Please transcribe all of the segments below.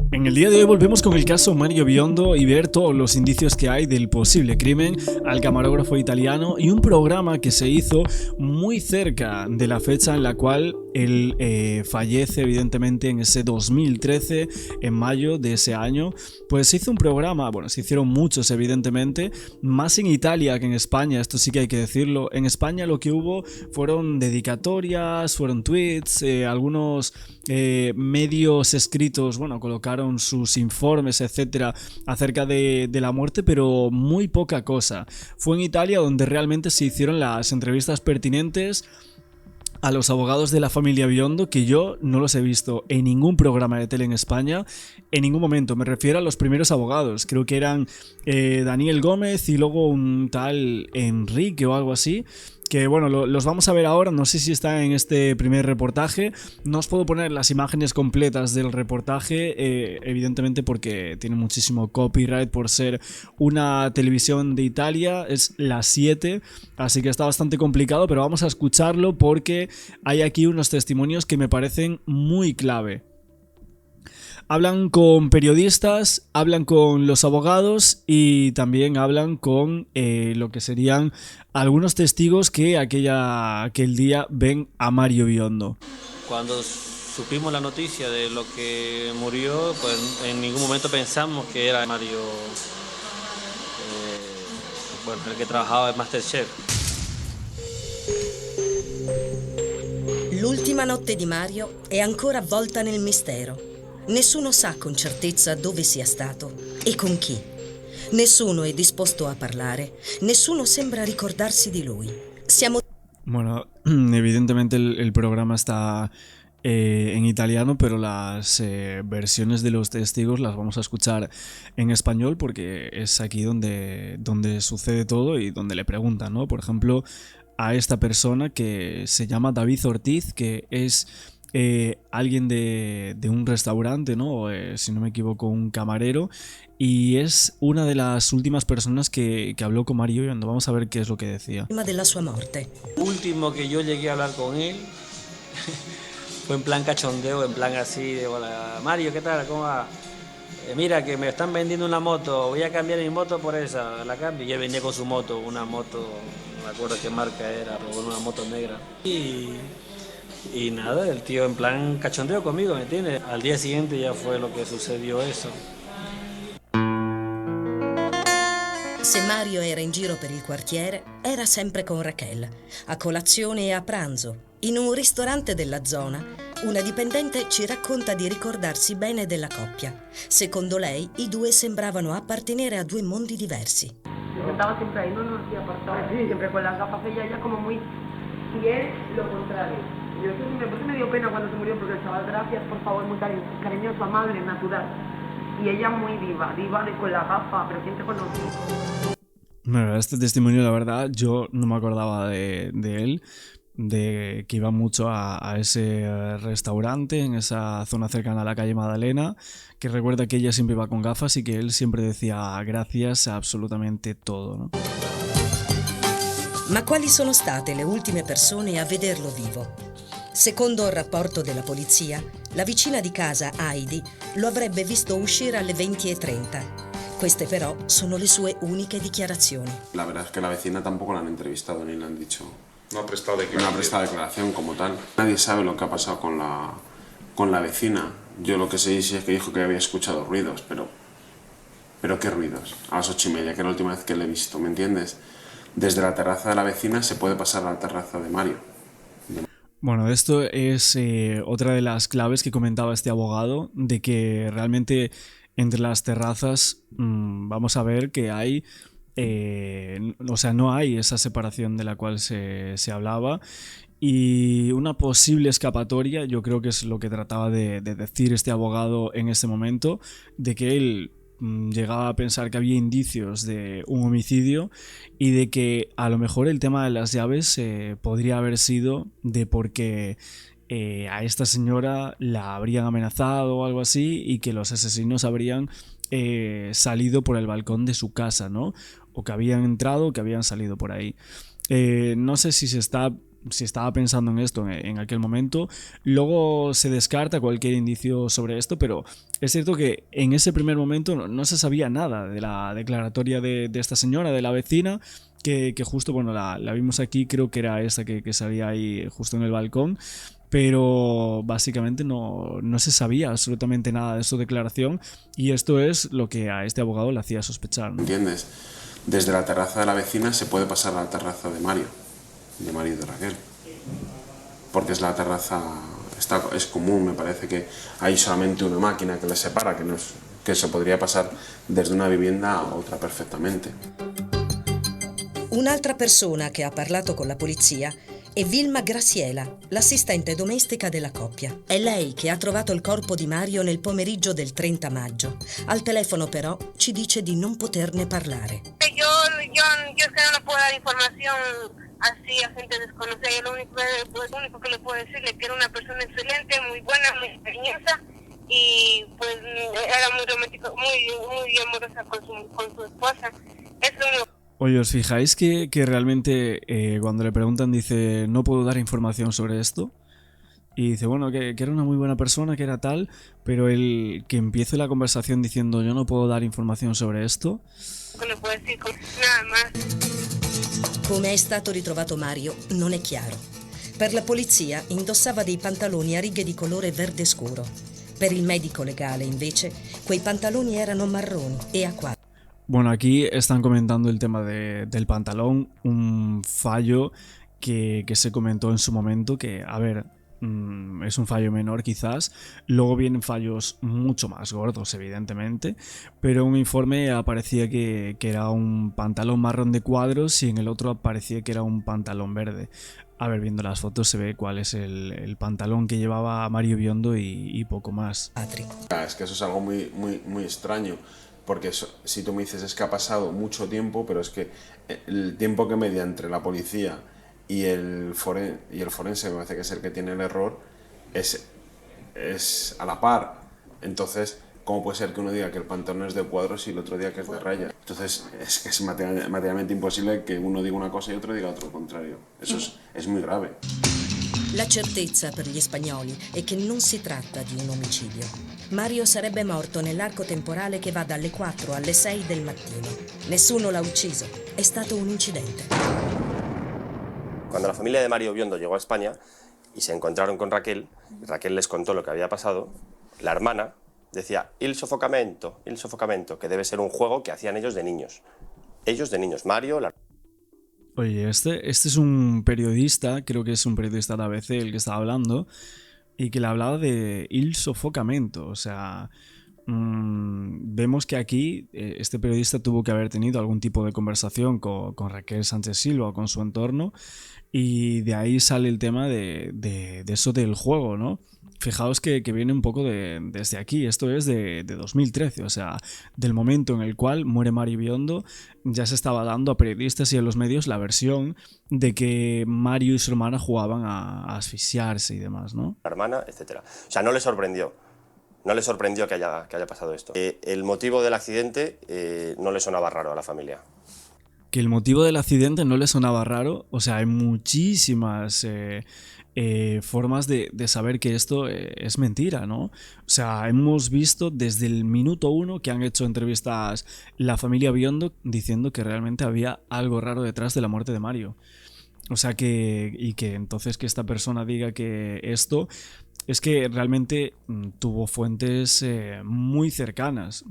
En el día de hoy volvemos con el caso Mario Biondo y ver todos los indicios que hay del posible crimen al camarógrafo italiano y un programa que se hizo muy cerca de la fecha en la cual él fallece, evidentemente en ese 2013, en mayo de ese año. Pues se hizo un programa, bueno, se hicieron muchos evidentemente, más en Italia que en España, esto sí que hay que decirlo. En España lo que hubo fueron dedicatorias, fueron tweets, algunos medios escritos, bueno, colocaron sus informes, etcétera, acerca de la muerte, pero muy poca cosa. Fue en Italia donde realmente se hicieron las entrevistas pertinentes a los abogados de la familia Biondo, que yo no los he visto en ningún programa de tele en España, en ningún momento. Me refiero a los primeros abogados, creo que eran Daniel Gómez y luego un tal Enrique o algo así, que bueno, los vamos a ver ahora, no sé si está en este primer reportaje. No os puedo poner las imágenes completas del reportaje, evidentemente porque tiene muchísimo copyright por ser una televisión de Italia, es las 7, así que está bastante complicado, pero vamos a escucharlo porque hay aquí unos testimonios que me parecen muy clave. Hablan con periodistas, hablan con los abogados y también hablan con lo que serían algunos testigos que aquel día ven a Mario Biondo. Cuando supimos la noticia de lo que murió, pues en ningún momento pensamos que era Mario, bueno, el que trabajaba en MasterChef. L'ultima notte di Mario è ancora avvolta nel mistero. Nessuno sa con certezza dove sia stato e con chi. Nessuno è disposto a parlare, nessuno sembra ricordarsi di lui. Siamo... Bueno, evidentemente el programa está en italiano, pero las versiones de los testigos las vamos a escuchar en español porque es aquí donde sucede todo y donde le preguntan, ¿no? Por ejemplo, a esta persona que se llama David Ortiz, que es alguien de un restaurante, ¿no? Si no me equivoco, un camarero, y es una de las últimas personas que habló con Mario Biondo. Vamos a ver qué es lo que decía. Prima della sua morte. Último que yo llegué a hablar con él fue en plan cachondeo, en plan así de hola, Mario, ¿qué tal? ¿Cómo va? Mira que me están vendiendo una moto, voy a cambiar mi moto por esa, la cambio. Y él venía con su moto, una moto, no me acuerdo qué marca era, pero una moto negra. Y nada, el tío en plan cachondeo conmigo, ¿me entiendes? Al día siguiente ya fue lo que sucedió eso. Se Mario era in giro per il quartiere, era sempre con Raquel, a colazione e a pranzo. In un ristorante della zona, una dipendente ci racconta di ricordarsi bene della coppia. Secondo lei, i due sembravano appartenere a due mondi diversi. Estaba siempre ahí, no nos hacía apartado, siempre con las gafas, ella ya como muy... Y él lo contrario. Yo por eso me dio pena cuando se murió, porque el chaval, gracias, por favor, muy cariñoso, amable, natural. Y ella muy diva con la gafa, pero ¿quién te conoce? Bueno, este testimonio, la verdad, yo no me acordaba de él, de que iba mucho a ese restaurante en esa zona cercana a la calle Madalena, que recuerda que ella siempre iba con gafas y que él siempre decía gracias a absolutamente todo, ¿no? Ma quali sono state le ultime persone a vederlo vivo? Secondo il rapporto della polizia, la vicina di casa, Heidi, lo avrebbe visto uscire alle 20:30. Queste però sono le sue uniche dichiarazioni. La verdad es que la vecina tampoco la han entrevistado ni le han dicho. No ha prestado declaración. No ha prestado declaración como tal. Nadie sabe lo que ha pasado con la vecina. Yo lo que sé es que dijo que había escuchado ruidos, pero ¿qué ruidos? A las 8:30, que es la última vez que le he visto, ¿me entiendes? Desde la terraza de la vecina se puede pasar a la terraza de Mario. Bueno, esto es otra de las claves que comentaba este abogado, de que realmente entre las terrazas vamos a ver que hay, o sea, no hay esa separación de la cual se hablaba, y una posible escapatoria, yo creo que es lo que trataba de decir este abogado en ese momento, de que él llegaba a pensar que había indicios de un homicidio y de que a lo mejor el tema de las llaves podría haber sido de porque a esta señora la habrían amenazado o algo así y que los asesinos habrían salido por el balcón de su casa, ¿no? O que habían entrado o que habían salido por ahí. No sé si se está si estaba pensando en esto en aquel momento. Luego se descarta cualquier indicio sobre esto, pero es cierto que en ese primer momento no se sabía nada de la declaratoria de esta señora, de la vecina, que justo, bueno, la vimos aquí, creo que era esta que salía ahí justo en el balcón, pero básicamente no se sabía absolutamente nada de su declaración, y esto es lo que a este abogado le hacía sospechar, ¿no? ¿Entiendes? Desde la terraza de la vecina se puede pasar a la terraza de Mario y de Raquel, porque es la terraza, es común, me parece que hay solamente una máquina que les separa, que se podría pasar desde una vivienda a otra perfectamente. Un'altra persona che ha parlato con la polizia è Vilma Graciela, l'assistente domestica della coppia. È lei che ha trovato il corpo di Mario nel pomeriggio del 30 maggio. Al telefono però ci dice di non poterne parlare. Yo es que no le puedo dar información así a gente desconocida. Yo lo único que le puedo decirle es que era una persona excelente, muy buena, muy cariñosa y pues era muy romántico, muy amorosa con su esposa. Es lo único. Oye, ¿os fijáis que realmente cuando le preguntan dice no puedo dar información sobre esto? Y dice, bueno, que era una muy buena persona, que era tal, pero el que empiece la conversación diciendo yo no puedo dar información sobre esto... No le puedo decir nada más. Come è stato ritrovato Mario non è chiaro. Per la polizia indossava dei pantaloni a righe di colore verde scuro. Per il medico legale, invece, quei pantaloni erano marroni e a quadri. Bueno, aquí están comentando el tema del pantalón, un fallo que se comentó en su momento, que, a ver, es un fallo menor quizás, luego vienen fallos mucho más gordos evidentemente, pero en un informe aparecía que era un pantalón marrón de cuadros y en el otro aparecía que era un pantalón verde. A ver, viendo las fotos se ve cuál es el pantalón que llevaba Mario Biondo y poco más. Es que eso es algo muy, muy, muy extraño, porque si tú me dices es que ha pasado mucho tiempo, pero es que el tiempo que media entre la policía y el forense, me parece que es el que tiene el error, es a la par. Entonces, ¿cómo puede ser que uno diga que el pantalón es de cuadros y el otro diga que es de raya? Entonces, es que es materialmente imposible que uno diga una cosa y otro diga otro contrario. Eso es muy grave. La certezza per gli spagnoli è che non si tratta di un omicidio. Mario sarebbe morto nell'arco temporale che va dalle 4 alle 6 del mattino. Nessuno l'ha ucciso, è stato un incidente. Cuando la familia de Mario Biondo llegó a España y se encontraron con Raquel, Raquel les contó lo que había pasado, la hermana decía il sofocamento, que debe ser un juego que hacían ellos de niños. Ellos de niños, Mario... Oye, este es un periodista, creo que es un periodista de ABC el que estaba hablando, y que le hablaba de il sofocamento, o sea... vemos que aquí este periodista tuvo que haber tenido algún tipo de conversación con Raquel Sánchez Silva o con su entorno, y de ahí sale el tema de eso del juego, ¿no? Fijaos que viene un poco desde aquí, esto es de 2013, o sea, del momento en el cual muere Mario Biondo, ya se estaba dando a periodistas y a los medios la versión de que Mario y su hermana jugaban a asfixiarse y demás, ¿no? La hermana, etc. O sea, no le sorprendió. No le sorprendió que haya pasado esto. El motivo del accidente no le sonaba raro a la familia. Que el motivo del accidente no le sonaba raro, o sea, hay muchísimas formas de saber que esto es mentira, ¿no? O sea, hemos visto desde el minuto 1 que han hecho entrevistas la familia Biondo diciendo que realmente había algo raro detrás de la muerte de Mario. O sea, que entonces que esta persona diga que esto... Es que realmente tuvo fuentes muy cercanas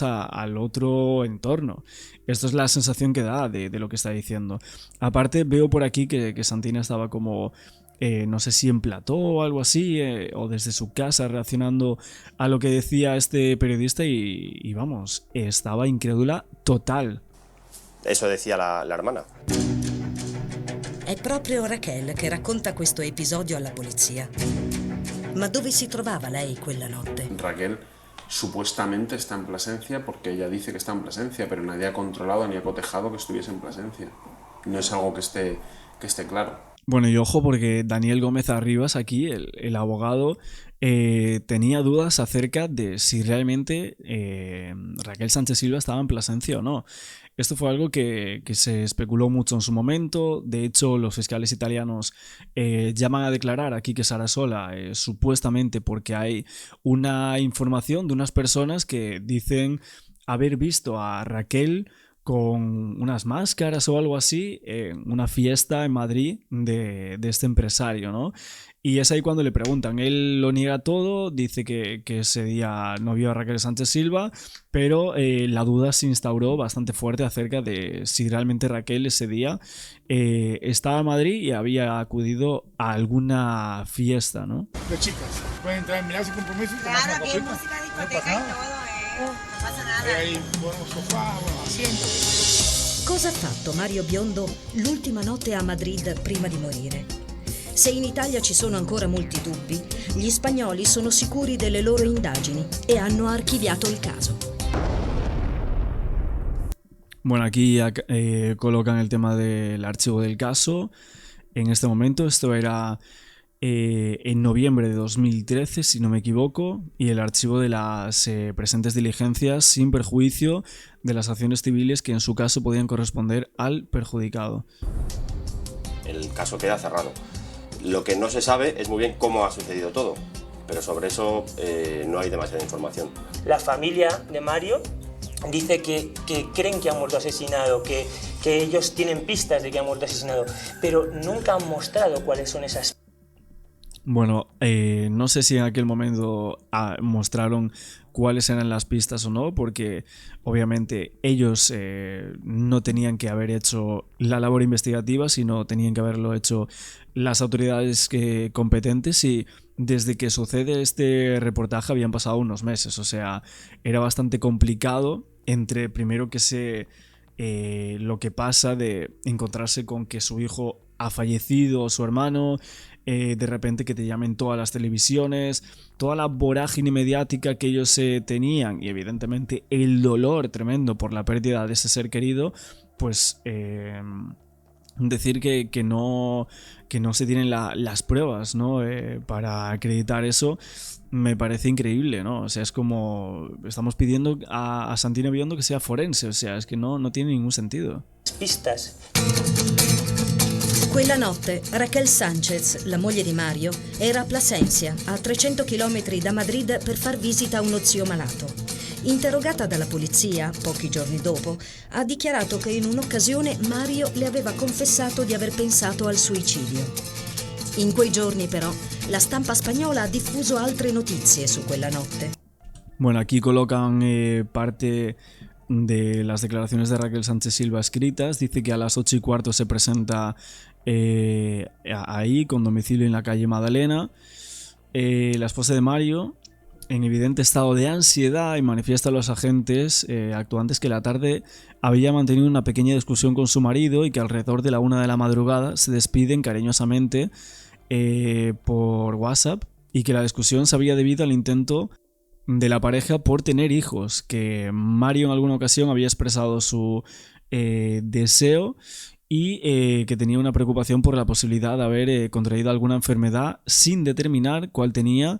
al otro entorno. Esto es la sensación que da de lo que está diciendo. Aparte, veo por aquí que Santina estaba como, no sé si en plató o algo así, o desde su casa reaccionando a lo que decía este periodista y vamos, estaba incrédula total. Eso decía la hermana. È proprio Raquel che racconta questo episodio alla polizia. Ma dove si trovava lei quella notte? Raquel supuestamente está en Plasencia porque ella dice que está en Plasencia, pero nadie ha controlado ni ha cotejado que estuviese en Plasencia. No es algo que esté claro. Bueno, y ojo porque Daniel Gómez Arribas aquí, el abogado, tenía dudas acerca de si realmente Raquel Sánchez Silva estaba en Plasencia o no. Esto fue algo que se especuló mucho en su momento. De hecho, los fiscales italianos llaman a declarar a Quique Sarasola supuestamente porque hay una información de unas personas que dicen haber visto a Raquel con unas máscaras o algo así en una fiesta en Madrid de este empresario, ¿no? Y es ahí cuando le preguntan. Él lo niega todo, dice que ese día no vio a Raquel Sánchez Silva, pero la duda se instauró bastante fuerte acerca de si realmente Raquel ese día estaba en Madrid y había acudido a alguna fiesta, ¿no? Los chicos pueden entrar, mirar sin compromiso. Claro, aquí hay música, discoteca y todo, no pasa nada. Hay buenos sofás, buenos asientos. Cosa ha fatto Mario Biondo l'ultima notte a Madrid prima di morire? Se in Italia ci sono ancora molti dubbi, gli spagnoli sono sicuri delle loro indagini e hanno archiviato il caso. Bueno, aquí colocan el tema del archivo del caso. En este momento, esto era en noviembre de 2013, si no me equivoco, y el archivo de las presentes diligencias sin perjuicio de las acciones civiles que en su caso podían corresponder al perjudicado. El caso queda cerrado. Lo que no se sabe es muy bien cómo ha sucedido todo, pero sobre eso no hay demasiada información. La familia de Mario dice que creen que ha muerto asesinado, que ellos tienen pistas de que ha muerto asesinado, pero nunca han mostrado cuáles son esas. Bueno, no sé si en aquel momento mostraron cuáles eran las pistas o no, porque obviamente ellos no tenían que haber hecho la labor investigativa, sino tenían que haberlo hecho las autoridades competentes, y desde que sucede este reportaje habían pasado unos meses, o sea, era bastante complicado entre primero lo que pasa de encontrarse con que su hijo ha fallecido, su hermano, de repente que te llamen todas las televisiones, toda la vorágine mediática que ellos tenían, y evidentemente el dolor tremendo por la pérdida de ese ser querido, pues decir que no se tienen las pruebas, ¿no? Para acreditar eso, me parece increíble, ¿no? O sea, es como estamos pidiendo a Santino Biondo que sea forense, o sea, es que no tiene ningún sentido. Pistas. Quella notte Raquel Sánchez, la moglie di Mario, era a Plasencia, a 300 km da Madrid, per far visita a uno zio malato. Interrogata dalla polizia, pochi giorni dopo, ha dichiarato che in un'occasione Mario le aveva confessato di aver pensato al suicidio. In quei giorni però la stampa spagnola ha diffuso altre notizie su quella notte. Bueno, aquí colocan parte de las declaraciones de Raquel Sánchez Silva escritas. Dice que a las 8:15 se presenta ahí, con domicilio en la calle Madalena. La esposa de Mario, en evidente estado de ansiedad, y manifiesta a los agentes actuantes que la tarde había mantenido una pequeña discusión con su marido y que alrededor de la 1 de la madrugada se despiden cariñosamente por WhatsApp, y que la discusión se había debido al intento de la pareja por tener hijos, que Mario en alguna ocasión había expresado su deseo, y que tenía una preocupación por la posibilidad de haber contraído alguna enfermedad sin determinar cuál tenía,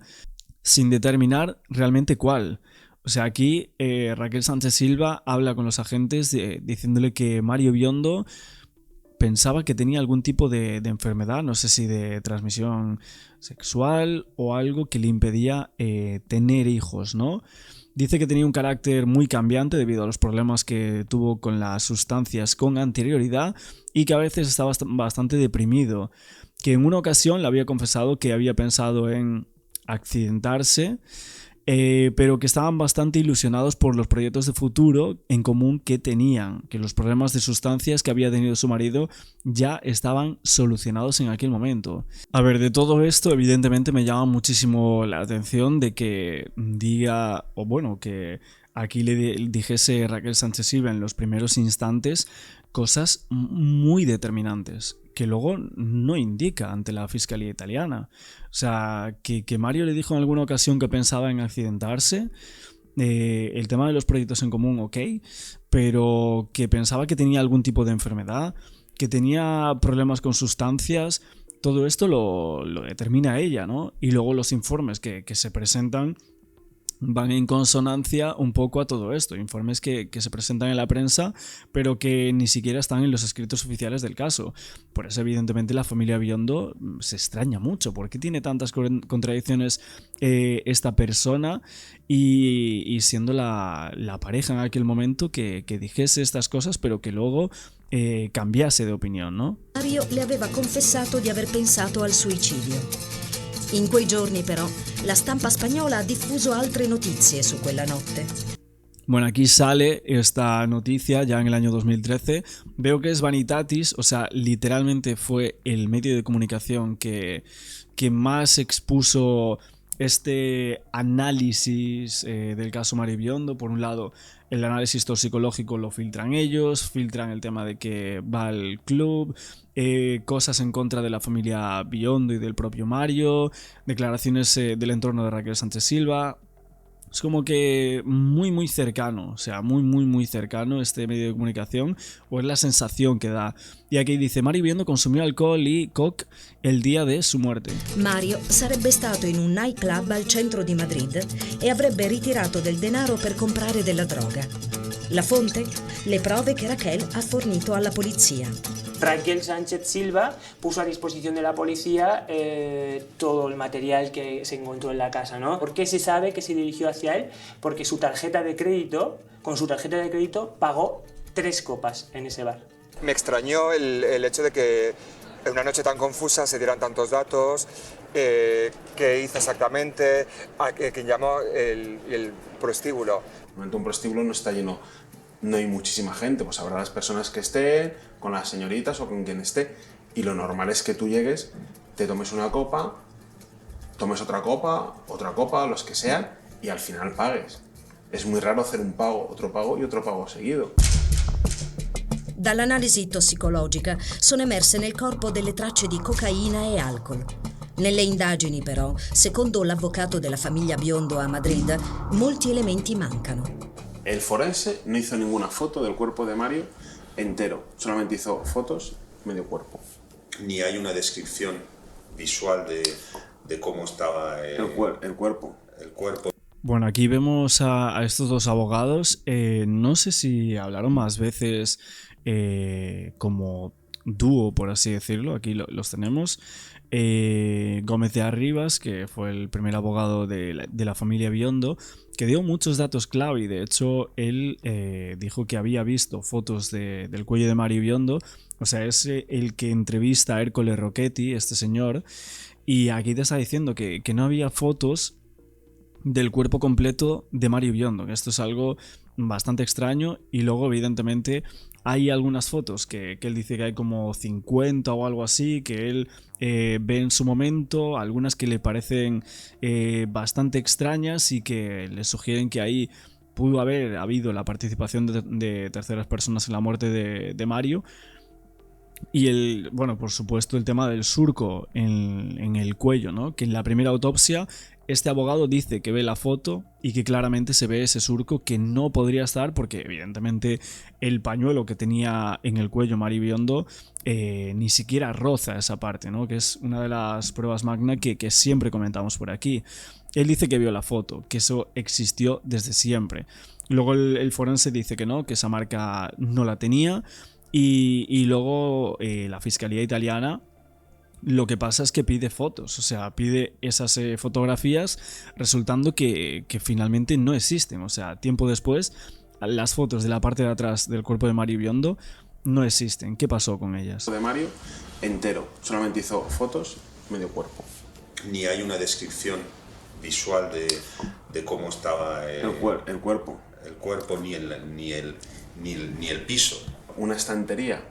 sin determinar realmente cuál. O sea, aquí Raquel Sánchez Silva habla con los agentes diciéndole que Mario Biondo pensaba que tenía algún tipo de enfermedad, no sé si de transmisión sexual o algo que le impedía tener hijos, ¿no? Dice que tenía un carácter muy cambiante debido a los problemas que tuvo con las sustancias con anterioridad, y que a veces estaba bastante deprimido, que en una ocasión le había confesado que había pensado en accidentarse, pero que estaban bastante ilusionados por los proyectos de futuro en común que tenían, que los problemas de sustancias que había tenido su marido ya estaban solucionados en aquel momento. A ver, de todo esto evidentemente me llama muchísimo la atención de que diga, o bueno, que aquí le dijese Raquel Sánchez Silva en los primeros instantes cosas muy determinantes que luego no indica ante la Fiscalía italiana. O sea, que Mario le dijo en alguna ocasión que pensaba en accidentarse, el tema de los proyectos en común, ok, pero que pensaba que tenía algún tipo de enfermedad, que tenía problemas con sustancias, todo esto lo determina ella, ¿no? Y luego los informes que se presentan van en consonancia un poco a todo esto, informes que se presentan en la prensa pero que ni siquiera están en los escritos oficiales del caso. Por eso evidentemente la familia Biondo se extraña mucho, ¿por qué tiene tantas contradicciones esta persona y siendo la pareja en aquel momento que dijese estas cosas pero que luego cambiase de opinione, no? Mario le aveva confessato di aver pensato al suicidio. In quei giorni però la stampa spagnola ha diffuso altre notizie su quella notte. Bueno, aquí sale esta noticia ya en el año 2013. Veo que es Vanitatis, o sea, literalmente fue el medio de comunicación que más expuso este análisis del caso Mario Biondo. Por un lado, el análisis toxicológico lo filtran ellos, filtran el tema de que va al club, cosas en contra de la familia Biondo y del propio Mario, declaraciones del entorno de Raquel Sánchez Silva. Es como que muy cercano, o sea, muy cercano este medio de comunicación, o es la sensación que da. Y aquí dice, Mario Biondo consumió alcohol y coke el día de su muerte. Mario sarebbe stato in un nightclub al centro di Madrid e avrebbe ritirato del denaro per comprare della droga. La fonte? Le prove che Raquel ha fornito alla polizia. Raquel Sánchez Silva puso a disposición de la policía todo el material que se encontró en la casa, ¿no? ¿Por qué se sabe que se dirigió hacia él? Porque su tarjeta de crédito, con su tarjeta de crédito, pagó 3 copas en ese bar. Me extrañó el hecho de que en una noche tan confusa se dieran tantos datos, qué hizo exactamente, a quién llamó el prostíbulo. Normalmente un prostíbulo no está lleno, no hay muchísima gente, pues habrá las personas que estén, con las señoritas o con quien esté, y lo normal es que tú llegues, te tomes una copa, tomes otra copa, los que sean, y al final pagues. Es muy raro hacer un pago, otro pago y otro pago seguido. Dall'analisi tossicologica sono emerse nel corpo delle tracce di cocaina e alcol. Nelle indagini però, secondo l'avvocato della famiglia Biondo a Madrid, molti elementi mancano. El forense no hizo ninguna foto del cuerpo de Mario entero, solamente hizo fotos medio cuerpo. Ni hay una descripción visual de cómo estaba el cuerpo. Bueno, aquí vemos a estos dos abogados. No sé si hablaron más veces como dúo, por así decirlo. Aquí los tenemos. Gómez de Arribas, que fue el primer abogado de la familia Biondo, que dio muchos datos clave y de hecho él dijo que había visto fotos del cuello de Mario Biondo, o sea, es el que entrevista a Ercole Rocchetti, este señor, y aquí te está diciendo que no había fotos del cuerpo completo de Mario Biondo, que esto es algo bastante extraño. Y luego evidentemente hay algunas fotos que él dice que hay como 50 o algo así, que él ve en su momento, algunas que le parecen bastante extrañas y que le sugieren que ahí pudo haber habido la participación de terceras personas en la muerte de Mario. Y bueno, por supuesto el tema del surco en el cuello, ¿no? Que en la primera autopsia este abogado dice que ve la foto y que claramente se ve ese surco que no podría estar porque evidentemente el pañuelo que tenía en el cuello Mario Biondo ni siquiera roza esa parte, ¿no? Que es una de las pruebas magna que siempre comentamos por aquí. Él dice que vio la foto, que eso existió desde siempre. Luego el forense dice que no, que esa marca no la tenía. Y luego la fiscalía italiana lo que pasa es que pide fotos, o sea, pide esas fotografías, resultando que finalmente no existen. O sea, tiempo después, las fotos de la parte de atrás del cuerpo de Mario Biondo no existen. ¿Qué pasó con ellas? De Mario entero, solamente hizo fotos medio cuerpo. Ni hay una descripción visual de cómo estaba el cuerpo. El cuerpo ni el piso. Una estantería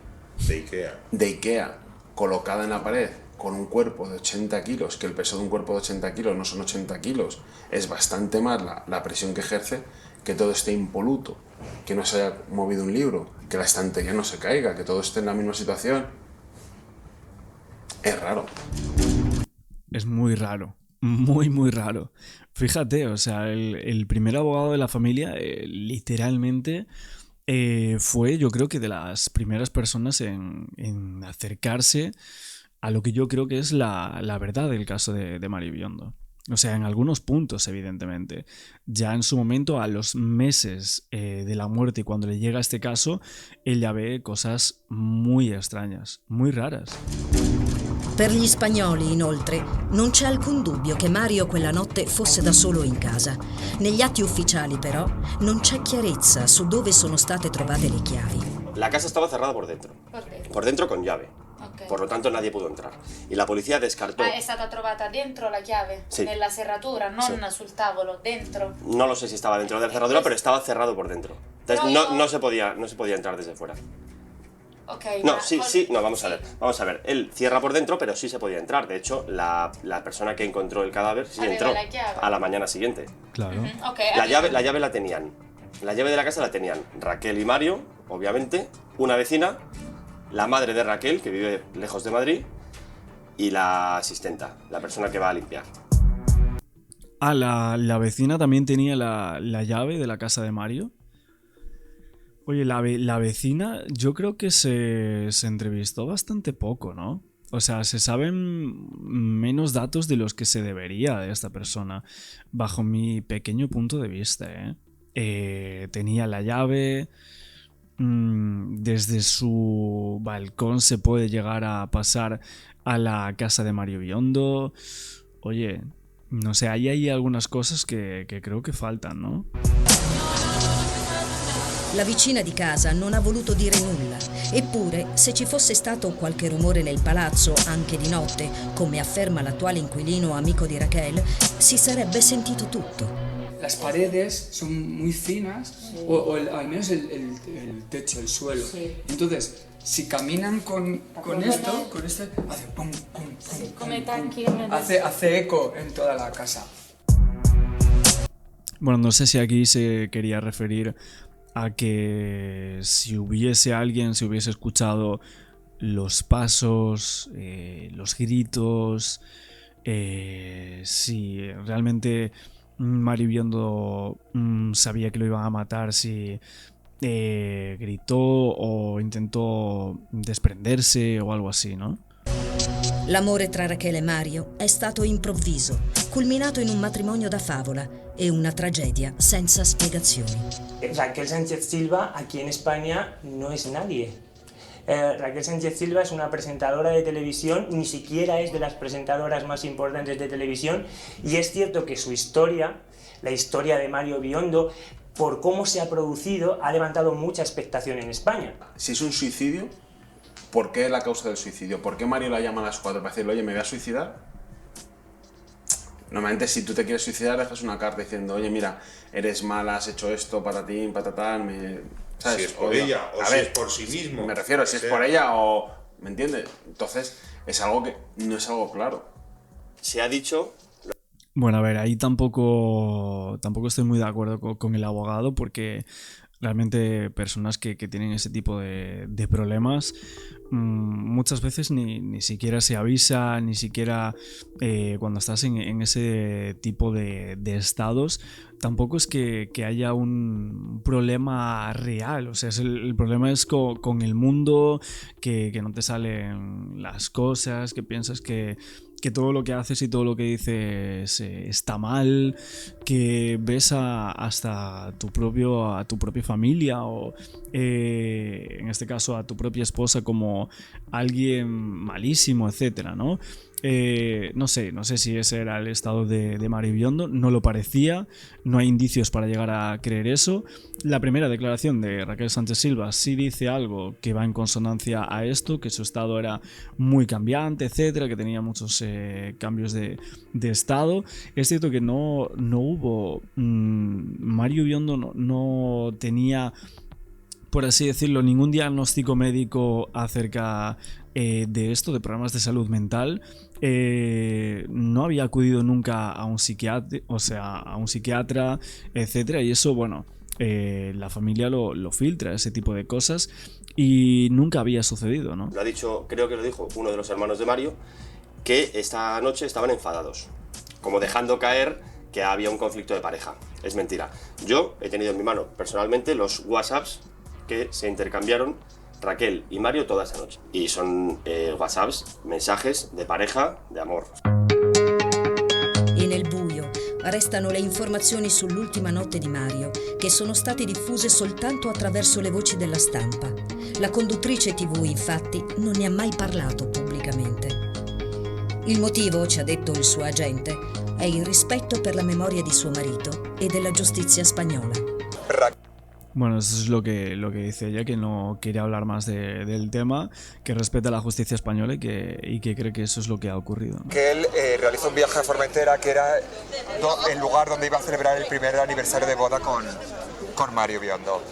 de Ikea colocada en la pared con un cuerpo de 80 kilos, que el peso de un cuerpo de 80 kilos no son 80 kilos, es bastante más la presión que ejerce, que todo esté impoluto, que no se haya movido un libro, que la estantería no se caiga, que todo esté en la misma situación. Es raro. Es muy raro. Muy raro. Fíjate, o sea, el primer abogado de la familia literalmente fue, yo creo que de las primeras personas en acercarse a lo que yo creo que es la verdad del caso de Mario Biondo. O sea, en algunos puntos, evidentemente. Ya en su momento, a los meses de la muerte, y cuando le llega este caso, él ya ve cosas muy extrañas, muy raras. Per gli spagnoli, inoltre, non c'è alcun dubbio che Mario quella notte fosse da solo in casa. Negli atti ufficiali, però, non c'è chiarezza su dove sono state trovate le chiavi. La casa estaba cerrada por dentro. Por dentro con llave. Ok. Por lo tanto, nadie pudo entrar. Y la policía descartó. È stata trovata dentro la chiave? Sì. Nella serratura, non Sì. sul tavolo, dentro? No lo sé si estaba dentro de la cerradura, pero estaba cerrado por dentro. Entonces Pero no se podía entrar desde fuera. Ok. No, ma sí, no, vamos a ver. Él cierra por dentro, pero sí se podía entrar. De hecho, la persona que encontró el cadáver sí Aveva entró la chiave. a la mañana siguiente. Claro. Ok, La llave la tenían. La llave de la casa la tenían Raquel y Mario, obviamente, una vecina, la madre de Raquel, que vive lejos de Madrid, y la asistenta, la persona que va a limpiar. Ah, la vecina también tenía la llave de la casa de Mario. Oye, la vecina yo creo que se entrevistó bastante poco, ¿no? O sea, se saben menos datos de los que se debería de esta persona, bajo mi pequeño punto de vista, ¿eh? Tenía la llave, desde su balcón se puede llegar a pasar a la casa de Mario Biondo. Oye, no sé, ahí hay algunas cosas que creo que faltan, ¿no? La vicina di casa non ha voluto dire nulla, eppure se ci fosse stato qualche rumore nel palazzo, anche di notte, come afferma l'attuale inquilino amico di Raquel, si sarebbe sentito tutto. Las paredes son muy finas, o al menos el techo, el suelo. Sí. Entonces, si caminan con esto, con este, hace pum, pum, pum, Sì, pum, come pum. tanchi. Hace eco en toda la casa. Bueno, no sé si aquí se quería referir a que si hubiese alguien, si hubiese escuchado los pasos, los gritos, si realmente Mario Biondo sabía que lo iban a matar, si gritó o intentó desprenderse o algo así, ¿no? L'amore tra Raquel e Mario è stato improvviso, culminato in un matrimonio da favola e una tragedia senza spiegazioni. Raquel Sánchez Silva aquí en España no es nadie. Raquel Sánchez Silva es una presentadora de televisión, ni siquiera es de las presentadoras más importantes de televisión, y es cierto que su historia, la historia de Mario Biondo, por cómo se ha producido, ha levantado mucha expectación en España. Si es un suicidio, ¿por qué la causa del suicidio? ¿Por qué Mario la llama a las 4 para decirle, oye, me voy a suicidar? Normalmente, si tú te quieres suicidar, dejas una carta diciendo, oye, mira, eres mala, has hecho esto, patatín, patatán, ¿sabes? Si es por ella o si es por sí mismo. Me refiero, si es por ella o... ¿Me entiendes? Entonces, es algo que no es algo claro. Se ha dicho... Bueno, a ver, ahí tampoco estoy muy de acuerdo con el abogado, porque realmente personas que tienen ese tipo de problemas muchas veces ni siquiera se avisa, ni siquiera cuando estás en ese tipo de estados, tampoco es que haya un problema real. O sea, el problema es con el mundo, que no te salen las cosas, que piensas que todo lo que haces y todo lo que dices está mal, que ves hasta a tu propia familia o en este caso a tu propia esposa como alguien malísimo, etcétera, ¿no? No sé si ese era el estado de Mario Biondo, no lo parecía, no hay indicios para llegar a creer eso. La primera declaración de Raquel Sánchez Silva sí dice algo que va en consonancia a esto, que su estado era muy cambiante, etcétera, que tenía muchos cambios de estado. Es cierto que no hubo... Mario Biondo no tenía, por así decirlo, ningún diagnóstico médico acerca de esto, de problemas de salud mental. No había acudido nunca a un psiquiatra, etcétera, y eso, bueno, la familia lo filtra, ese tipo de cosas, y nunca había sucedido, ¿no? Lo ha dicho, creo que lo dijo uno de los hermanos de Mario, que esta noche estaban enfadados, como dejando caer que había un conflicto de pareja. Es mentira. Yo he tenido en mi mano personalmente los WhatsApps que se intercambiaron Raquel y Mario toda esa noche. Y son WhatsApps, mensajes de pareja, de amor. E nel buio restano le informazioni sull'ultima notte di Mario, che sono state diffuse soltanto attraverso le voci della stampa. La conduttrice TV, infatti, non ne ha mai parlato pubblicamente. Il motivo, ci ha detto il suo agente, è il rispetto per la memoria di suo marito e della giustizia spagnola. Bueno, eso es lo que dice ella, que no quiere hablar más del tema, que respeta la justicia española y que cree que eso es lo que ha ocurrido, ¿no? Que él realizó un viaje a Formentera, que era el lugar donde iba a celebrar el primer aniversario de boda con Mario Biondo,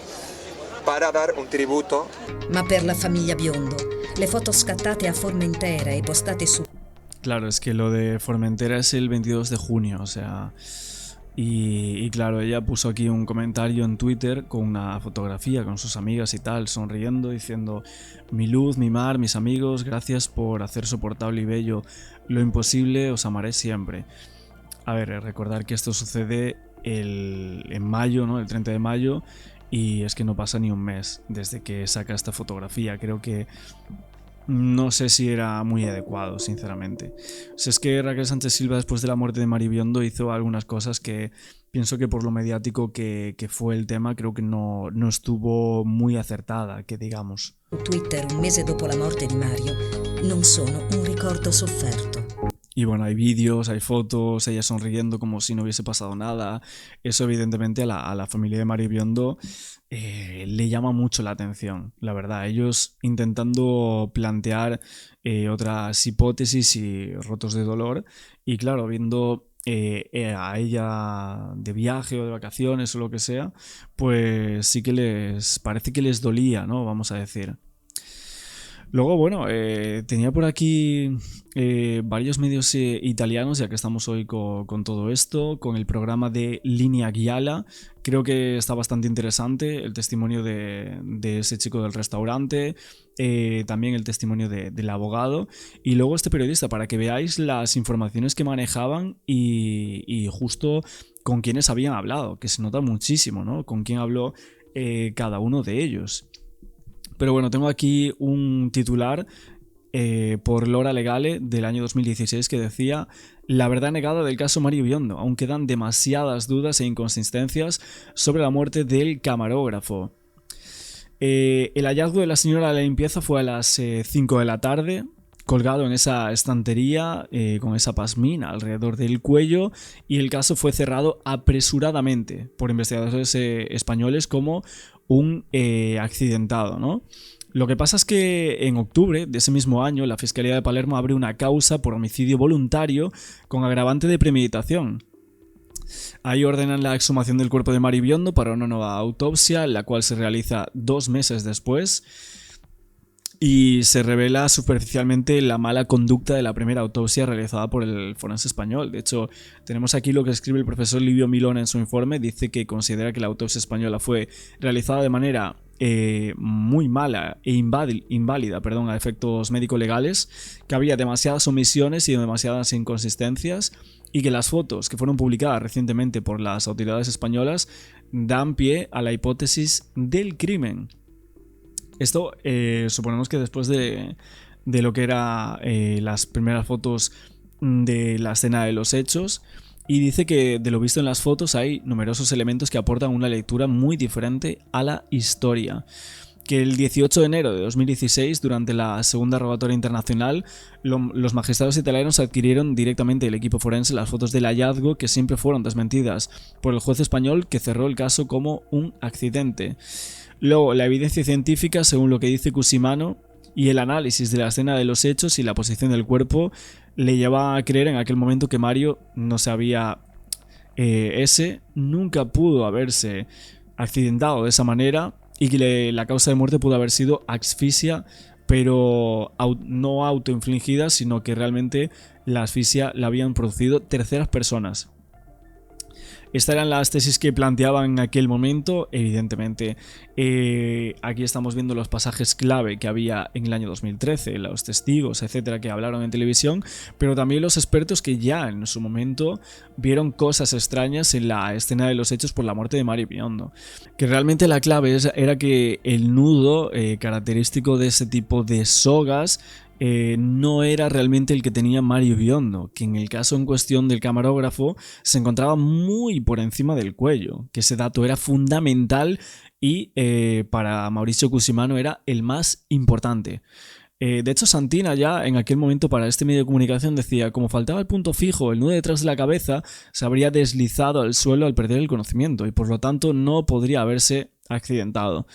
para dar un tributo. Ma per la famiglia Biondo, le foto scattate a Formentera e postate su... Claro, es que lo de Formentera es el 22 de junio, o sea... Y claro, ella puso aquí un comentario en Twitter con una fotografía con sus amigas y tal, sonriendo, diciendo: mi luz, mi mar, mis amigos, gracias por hacer soportable y bello lo imposible, os amaré siempre. A ver, recordar que esto sucede en mayo, ¿no? El 30 de mayo, y es que no pasa ni un mes desde que saca esta fotografía. Creo que no sé si era muy adecuado, sinceramente. O sea, es que Raquel Sánchez Silva, después de la muerte de Mario Biondo, hizo algunas cosas que pienso que por lo mediático que fue el tema, creo que no estuvo muy acertada, que digamos. Twitter un mese dopo la morte di Mario non sono un ricordo sofferto. Y bueno, hay vídeos, hay fotos, ella sonriendo como si no hubiese pasado nada. Eso evidentemente a la familia de Mario Biondo le llama mucho la atención, la verdad. Ellos intentando plantear otras hipótesis y rotos de dolor. Y claro, viendo a ella de viaje o de vacaciones o lo que sea, pues sí que parece que les dolía, ¿no? Vamos a decir. Luego, bueno, tenía por aquí varios medios italianos, ya que estamos hoy con todo esto, con el programa de Linea Gialla. Creo que está bastante interesante el testimonio de ese chico del restaurante, también el testimonio del abogado, y luego este periodista, para que veáis las informaciones que manejaban y justo con quienes habían hablado, que se nota muchísimo, ¿no? Con quién habló cada uno de ellos. Pero bueno, tengo aquí un titular por L'Ora Legale del año 2016 que decía: la verdad negada del caso Mario Biondo, aún quedan demasiadas dudas e inconsistencias sobre la muerte del camarógrafo. El hallazgo de la señora de la limpieza fue a las 5 de la tarde, colgado en esa estantería con esa pasmina alrededor del cuello, y el caso fue cerrado apresuradamente por investigadores españoles como un accidentado, ¿no? Lo que pasa es que en octubre de ese mismo año la Fiscalía de Palermo abre una causa por homicidio voluntario con agravante de premeditación. Ahí ordenan la exhumación del cuerpo de Mario Biondo para una nueva autopsia, la cual se realiza 2 meses después, y se revela superficialmente la mala conducta de la primera autopsia realizada por el forense español. De hecho, tenemos aquí lo que escribe el profesor Livio Milón en su informe. Dice que considera que la autopsia española fue realizada de manera muy mala e inválida a efectos médico-legales, que había demasiadas omisiones y demasiadas inconsistencias, y que las fotos que fueron publicadas recientemente por las autoridades españolas dan pie a la hipótesis del crimen. Esto suponemos que después de lo que eran las primeras fotos de la escena de los hechos, y dice que de lo visto en las fotos hay numerosos elementos que aportan una lectura muy diferente a la historia. Que el 18 de enero de 2016, durante la segunda rogatoria internacional, los magistrados italianos adquirieron directamente del equipo forense las fotos del hallazgo, que siempre fueron desmentidas por el juez español, que cerró el caso como un accidente. Luego, la evidencia científica, según lo que dice Cusimano, y el análisis de la escena de los hechos y la posición del cuerpo le lleva a creer en aquel momento que Mario no se había... nunca pudo haberse accidentado de esa manera, y que la causa de muerte pudo haber sido asfixia, pero no autoinfligida, sino que realmente la asfixia la habían producido terceras personas. Estas eran las tesis que planteaban en aquel momento. Evidentemente, aquí estamos viendo los pasajes clave que había en el año 2013, los testigos, etcétera, que hablaron en televisión, pero también los expertos que ya en su momento vieron cosas extrañas en la escena de los hechos por la muerte de Mario Biondo. Que realmente la clave era que el nudo característico de ese tipo de sogas no era realmente el que tenía Mario Biondo, que en el caso en cuestión del camarógrafo se encontraba muy por encima del cuello, que ese dato era fundamental y para Mauricio Cusimano era el más importante. De hecho, Santina ya en aquel momento para este medio de comunicación decía: como faltaba el punto fijo, el nudo detrás de la cabeza se habría deslizado al suelo al perder el conocimiento y por lo tanto no podría haberse accidentado.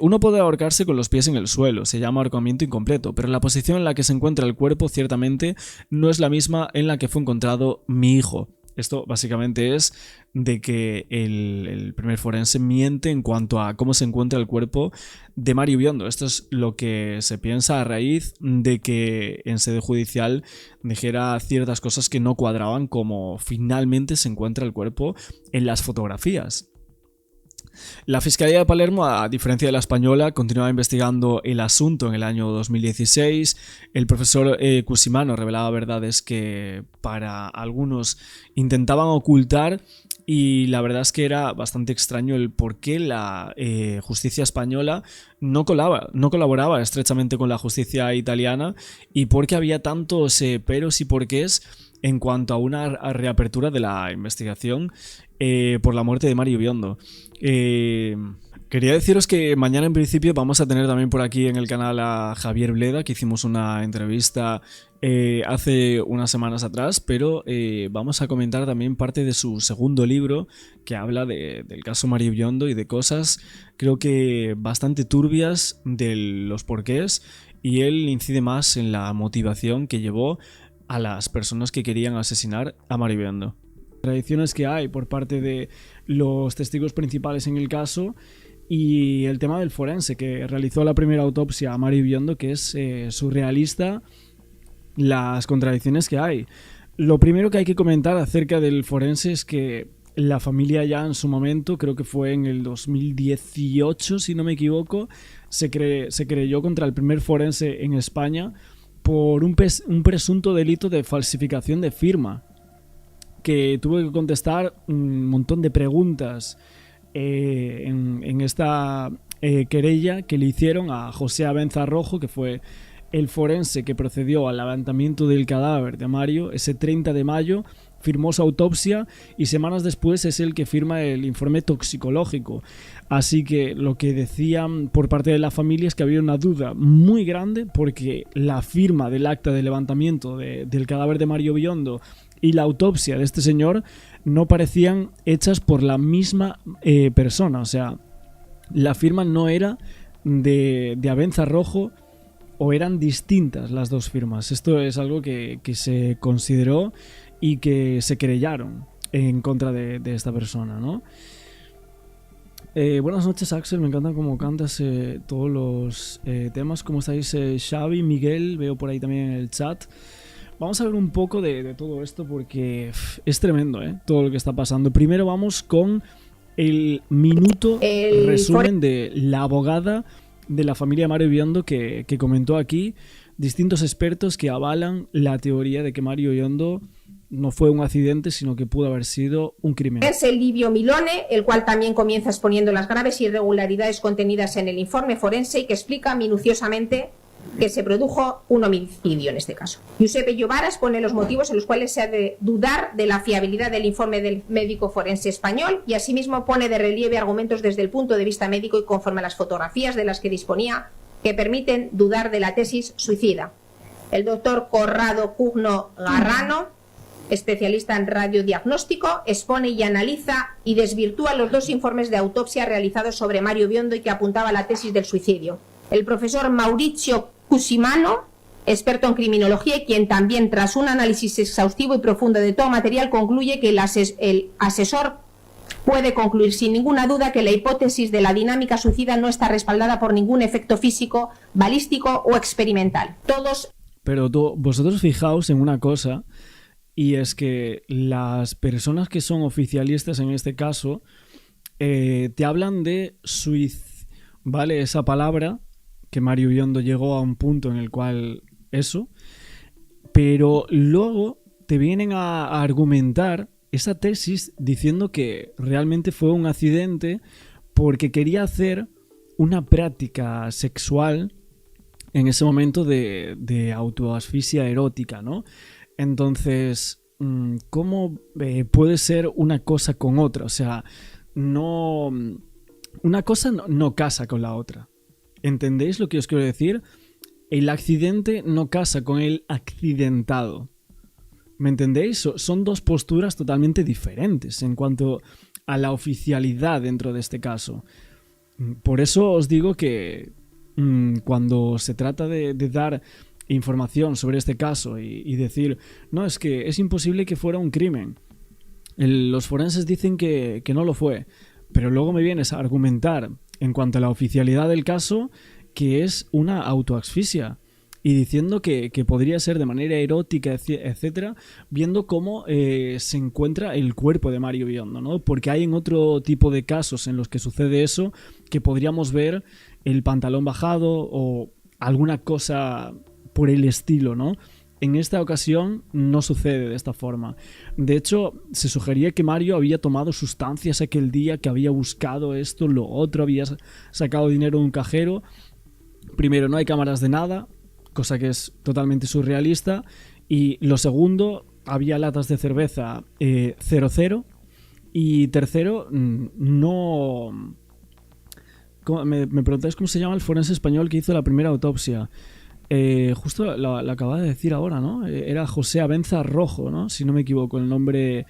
Uno puede ahorcarse con los pies en el suelo, se llama ahorcamiento incompleto, pero la posición en la que se encuentra el cuerpo ciertamente no es la misma en la que fue encontrado mi hijo. Esto básicamente es de que el primer forense miente en cuanto a cómo se encuentra el cuerpo de Mario Biondo. Esto es lo que se piensa a raíz de que en sede judicial dijera ciertas cosas que no cuadraban, como finalmente se encuentra el cuerpo en las fotografías. La Fiscalía de Palermo, a diferencia de la española, continuaba investigando el asunto en el año 2016. El profesor Cusimano revelaba verdades que para algunos intentaban ocultar, y la verdad es que era bastante extraño el por qué la justicia española no colaboraba estrechamente con la justicia italiana y por qué había tantos peros y porqués en cuanto a una reapertura de la investigación por la muerte de Mario Biondo. Quería deciros que mañana en principio vamos a tener también por aquí en el canal a Javier Bleda, que hicimos una entrevista hace unas semanas atrás, pero vamos a comentar también parte de su segundo libro, que habla del caso Mario Biondo y de cosas creo que bastante turbias de los porqués, y él incide más en la motivación que llevó a las personas que querían asesinar a Mario Biondo. Tradiciones que hay por parte de los testigos principales en el caso y el tema del forense que realizó la primera autopsia a Mario Biondo, que es surrealista las contradicciones que hay. Lo primero que hay que comentar acerca del forense es que la familia ya en su momento, creo que fue en el 2018 si no me equivoco, se creyó contra el primer forense en España por un presunto delito de falsificación de firma, que tuvo que contestar un montón de preguntas en esta querella que le hicieron a José Abenza Rojo, que fue el forense que procedió al levantamiento del cadáver de Mario ese 30 de mayo, firmó su autopsia y semanas después es el que firma el informe toxicológico. Así que lo que decían por parte de la familia es que había una duda muy grande porque la firma del acta de levantamiento del cadáver de Mario Biondo y la autopsia de este señor no parecían hechas por la misma persona. O sea, la firma no era de Abenza Rojo, o eran distintas las dos firmas. Esto es algo que se consideró y que se querellaron en contra de esta persona, ¿no? Buenas noches, Axel, me encantan cómo cantas todos los temas. ¿Cómo estáis, Xavi, Miguel? Veo por ahí también en el chat. Vamos a ver un poco de todo esto porque es tremendo, todo lo que está pasando. Primero vamos con el minuto resumen de la abogada de la familia Mario Biondo que comentó aquí distintos expertos que avalan la teoría de que Mario Biondo no fue un accidente, sino que pudo haber sido un crimen. Es el Livio Milone, el cual también comienza exponiendo las graves irregularidades contenidas en el informe forense y que explica minuciosamente que se produjo un homicidio en este caso. Giuseppe Giovara expone los motivos en los cuales se ha de dudar de la fiabilidad del informe del médico forense español y asimismo pone de relieve argumentos desde el punto de vista médico y conforme a las fotografías de las que disponía que permiten dudar de la tesis suicida. El doctor Corrado Cugno Garrano, especialista en radiodiagnóstico, expone y analiza y desvirtúa los dos informes de autopsia realizados sobre Mario Biondo y que apuntaba a la tesis del suicidio. El profesor Mauricio Cusimano, experto en criminología y quien también tras un análisis exhaustivo y profundo de todo material concluye que el asesor puede concluir sin ninguna duda que la hipótesis de la dinámica suicida no está respaldada por ningún efecto físico, balístico o experimental. Pero vosotros fijaos en una cosa, y es que las personas que son oficialistas en este caso te hablan de suicidio, ¿vale? Esa palabra que Mario Biondo llegó a un punto en el cual eso, pero luego te vienen a argumentar esa tesis diciendo que realmente fue un accidente porque quería hacer una práctica sexual en ese momento de autoasfixia erótica, ¿no? Entonces, ¿cómo puede ser una cosa con otra? O sea, no, una cosa no casa con la otra. ¿Entendéis lo que os quiero decir? El accidente no casa con el accidentado. ¿Me entendéis? Son dos posturas totalmente diferentes en cuanto a la oficialidad dentro de este caso. Por eso os digo que cuando se trata de dar información sobre este caso y decir, no, es que es imposible que fuera un crimen. Los forenses dicen que no lo fue, pero luego me vienes a argumentar en cuanto a la oficialidad del caso que es una autoasfixia. Y diciendo que podría ser de manera erótica, etcétera, viendo cómo se encuentra el cuerpo de Mario Biondo, ¿no? Porque hay en otro tipo de casos en los que sucede eso, que podríamos ver el pantalón bajado o alguna cosa por el estilo, ¿no? En esta ocasión no sucede de esta forma. De hecho, se sugería que Mario había tomado sustancias aquel día, que había buscado esto, lo otro, había sacado dinero de un cajero. Primero, no hay cámaras de nada, cosa que es totalmente surrealista, y lo segundo, había latas de cerveza 00, y tercero, no... Me preguntáis cómo se llama el forense español que hizo la primera autopsia. Justo lo acababa de decir ahora, ¿no? Era José Abenza Rojo, ¿no? Si no me equivoco, el nombre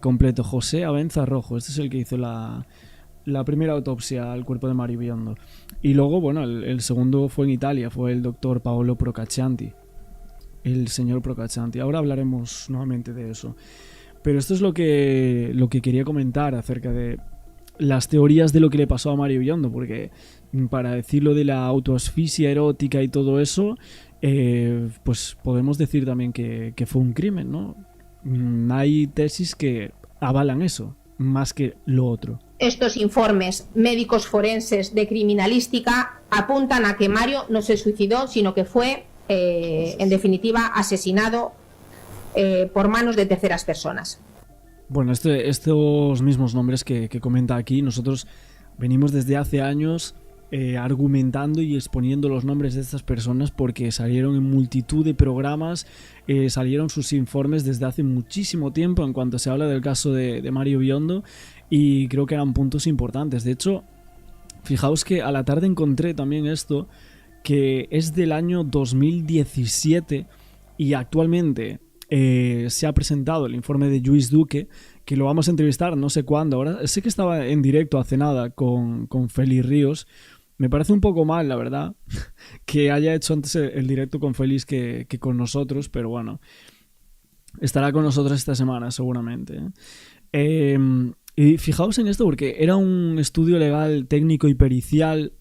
completo, José Abenza Rojo. Este es el que hizo la primera autopsia al cuerpo de Mario Biondo. Y luego, bueno, el segundo fue en Italia, fue el doctor Paolo Procaccianti, el señor Procaccianti. Ahora hablaremos nuevamente de eso. Pero esto es lo que quería comentar acerca de las teorías de lo que le pasó a Mario Biondo, porque para decirlo de la autoasfixia erótica y todo eso, pues podemos decir también que fue un crimen, ¿no? Hay tesis que avalan eso, más que lo otro. Estos informes médicos forenses de criminalística apuntan a que Mario no se suicidó, sino que fue, en definitiva, asesinado por manos de terceras personas. Bueno, estos mismos nombres que comenta aquí, nosotros venimos desde hace años argumentando y exponiendo los nombres de estas personas porque salieron en multitud de programas, salieron sus informes desde hace muchísimo tiempo en cuanto se habla del caso de Mario Biondo, y creo que eran puntos importantes. De hecho, fijaos que a la tarde encontré también esto, que es del año 2017 y actualmente se ha presentado el informe de Lluís Duque, que lo vamos a entrevistar no sé cuándo. Ahora sé que estaba en directo hace nada con Félix Ríos. Me parece un poco mal, la verdad, que haya hecho antes el directo con Félix que con nosotros, pero bueno, estará con nosotros esta semana seguramente. Y fijaos en esto porque era un estudio legal, técnico y pericial,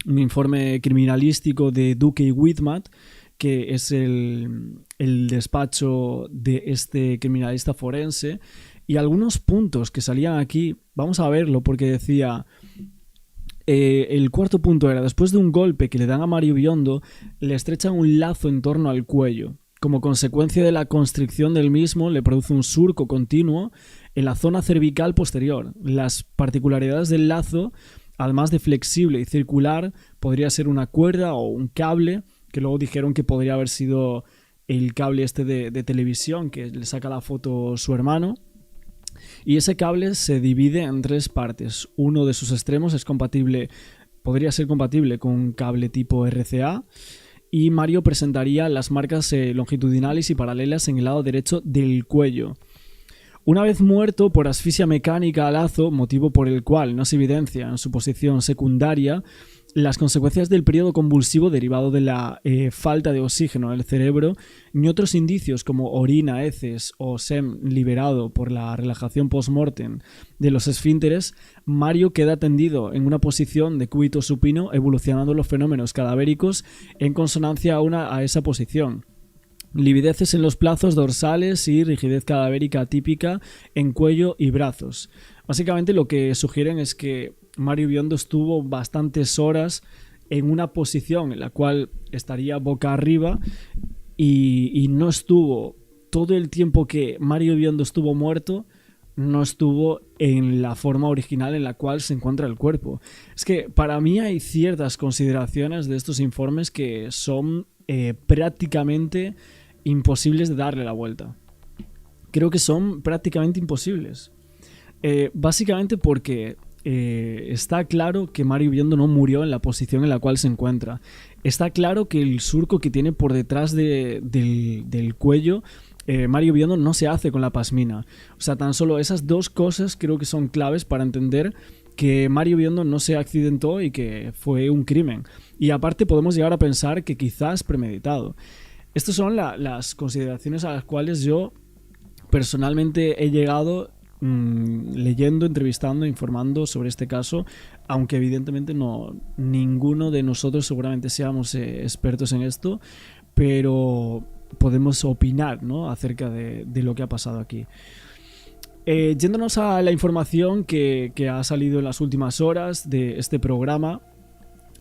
un informe criminalístico de Duque y Whitmat, que es el despacho de este criminalista forense, y algunos puntos que salían aquí, vamos a verlo porque decía... el cuarto punto era, después de un golpe que le dan a Mario Biondo, le estrechan un lazo en torno al cuello. Como consecuencia de la constricción del mismo, le produce un surco continuo en la zona cervical posterior. Las particularidades del lazo, además de flexible y circular, podría ser una cuerda o un cable, que luego dijeron que podría haber sido el cable este de televisión que le saca la foto su hermano. Y ese cable se divide en tres partes. Uno de sus extremos podría ser compatible con un cable tipo RCA, y Mario presentaría las marcas longitudinales y paralelas en el lado derecho del cuello. Una vez muerto por asfixia mecánica al lazo, motivo por el cual no se evidencia en su posición secundaria las consecuencias del periodo convulsivo derivado de la falta de oxígeno en el cerebro, ni otros indicios como orina, heces o semen liberado por la relajación post-mortem de los esfínteres, Mario queda tendido en una posición de cúbito supino, evolucionando los fenómenos cadavéricos en consonancia a esa posición. livideces en los plazos dorsales y rigidez cadavérica típica en cuello y brazos. Básicamente lo que sugieren es que Mario Biondo estuvo bastantes horas en una posición en la cual estaría boca arriba y no estuvo todo el tiempo que Mario Biondo estuvo muerto, no estuvo en la forma original en la cual se encuentra el cuerpo. Es que para mí hay ciertas consideraciones de estos informes que son prácticamente imposibles de darle la vuelta. Creo que son prácticamente imposibles. Básicamente porque está claro que Mario Biondo no murió en la posición en la cual se encuentra. Está claro que el surco que tiene por detrás del cuello Mario Biondo no se hace con la pasmina. O sea, tan solo esas dos cosas creo que son claves para entender que Mario Biondo no se accidentó y que fue un crimen. Y aparte podemos llegar a pensar que quizás premeditado. Estas son las consideraciones a las cuales yo personalmente he llegado leyendo, entrevistando, informando sobre este caso, aunque evidentemente ninguno de nosotros seguramente seamos expertos en esto, pero podemos opinar, ¿no?, acerca de lo que ha pasado aquí. Yéndonos a la información que ha salido en las últimas horas de este programa,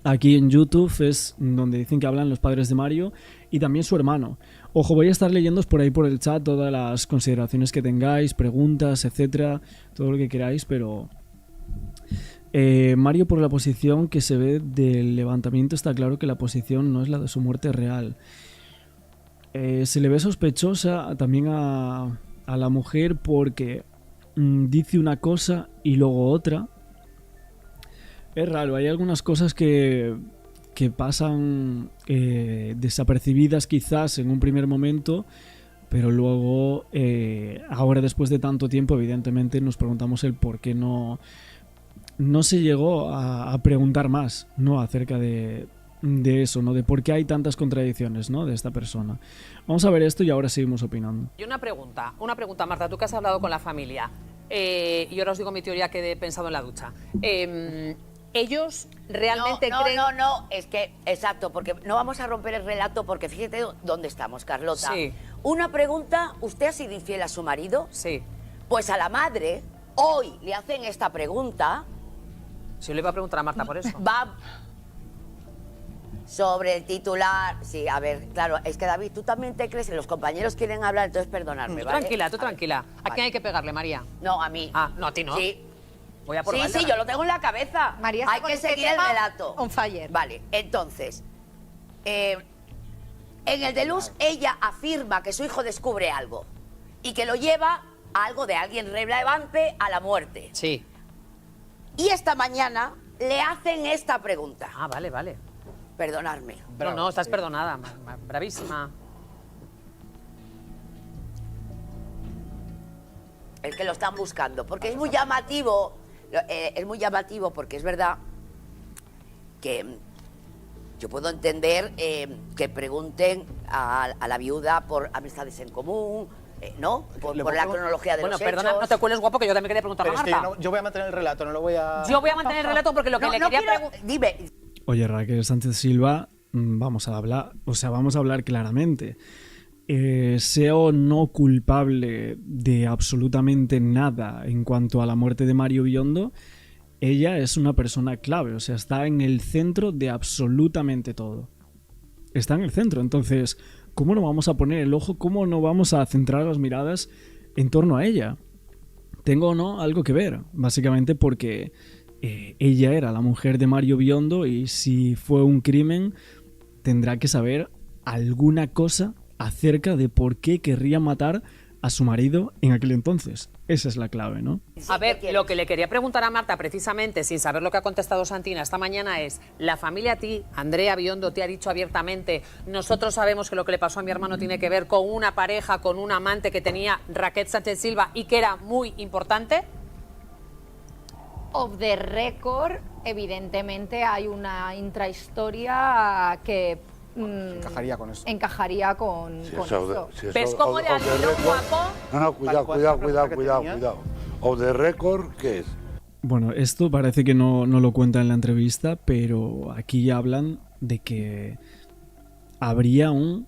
aquí en YouTube es donde dicen que hablan los padres de Mario y también su hermano. Ojo, voy a estar leyéndoos por ahí por el chat todas las consideraciones que tengáis, preguntas, etcétera, todo lo que queráis, pero Mario, por la posición que se ve del levantamiento, está claro que la posición no es la de su muerte real. Se le ve sospechosa también a la mujer porque dice una cosa y luego otra. Es raro, hay algunas cosas que pasan desapercibidas quizás en un primer momento, pero luego, ahora después de tanto tiempo, evidentemente nos preguntamos el por qué no se llegó a preguntar más, ¿no?, acerca de eso, ¿no?, de por qué hay tantas contradicciones, ¿no?, de esta persona. Vamos a ver esto y ahora seguimos opinando. Y una pregunta, Marta, tú que has hablado con la familia, y ahora os digo mi teoría que he pensado en la ducha. ¿Ellos realmente creen...? No, es que, exacto, porque no vamos a romper el relato porque fíjate dónde estamos, Carlota. Sí. Una pregunta, ¿usted ha sido infiel a su marido? Sí. Pues a la madre, hoy le hacen esta pregunta... Si yo le iba a preguntar a Marta por eso. Va sobre el titular... Sí, a ver, claro, es que David, tú también te crees, los compañeros quieren hablar, entonces perdonadme, ¿vale? Tranquila, tú tranquila. ¿A quién hay que pegarle, María? No, a mí. Ah, no, a ti no. Sí. Voy a por Sí, Valdera. yo lo tengo en la cabeza. María, hay que seguir el relato. On fire. Vale, entonces, en el de Luz, ella afirma que su hijo descubre algo y que lo lleva a algo de alguien relevante a la muerte. Sí. Y esta mañana le hacen esta pregunta. Ah, vale. Perdonadme. No, estás perdonada, bravísima. El que lo están buscando, porque es muy llamativo, porque es verdad que yo puedo entender que pregunten a la viuda por amistades en común, ¿no? Por la cronología de los hechos. Bueno, perdona, no te cueles, guapo, que yo también quería preguntar a Marta. Yo voy a mantener el relato, no lo voy a... Yo voy a mantener el relato porque lo que le quería preguntar... Dime. Oye, Raquel Sánchez Silva, vamos a hablar claramente. Sea o no culpable de absolutamente nada en cuanto a la muerte de Mario Biondo, ella es una persona clave, o sea, está en el centro de absolutamente todo. Está en el centro, entonces, ¿cómo no vamos a poner el ojo? ¿Cómo no vamos a centrar las miradas en torno a ella? Tengo o no algo que ver, básicamente porque ella era la mujer de Mario Biondo y si fue un crimen, tendrá que saber alguna cosa acerca de por qué querría matar a su marido en aquel entonces. Esa es la clave, ¿no? A ver, lo que le quería preguntar a Marta, precisamente, sin saber lo que ha contestado Santina esta mañana, es, la familia a ti, Andrea Biondo, te ha dicho abiertamente, nosotros sabemos que lo que le pasó a mi hermano tiene que ver con una pareja, con un amante que tenía Raquel Sánchez Silva y que era muy importante. Off the record, evidentemente hay una intrahistoria que encajaría con eso. Encajaría con eso. ¿Ves cómo le ha sido guapo? No, cuidado. Off the record, ¿qué es? Bueno, esto parece que no lo cuenta en la entrevista, pero aquí hablan de que habría un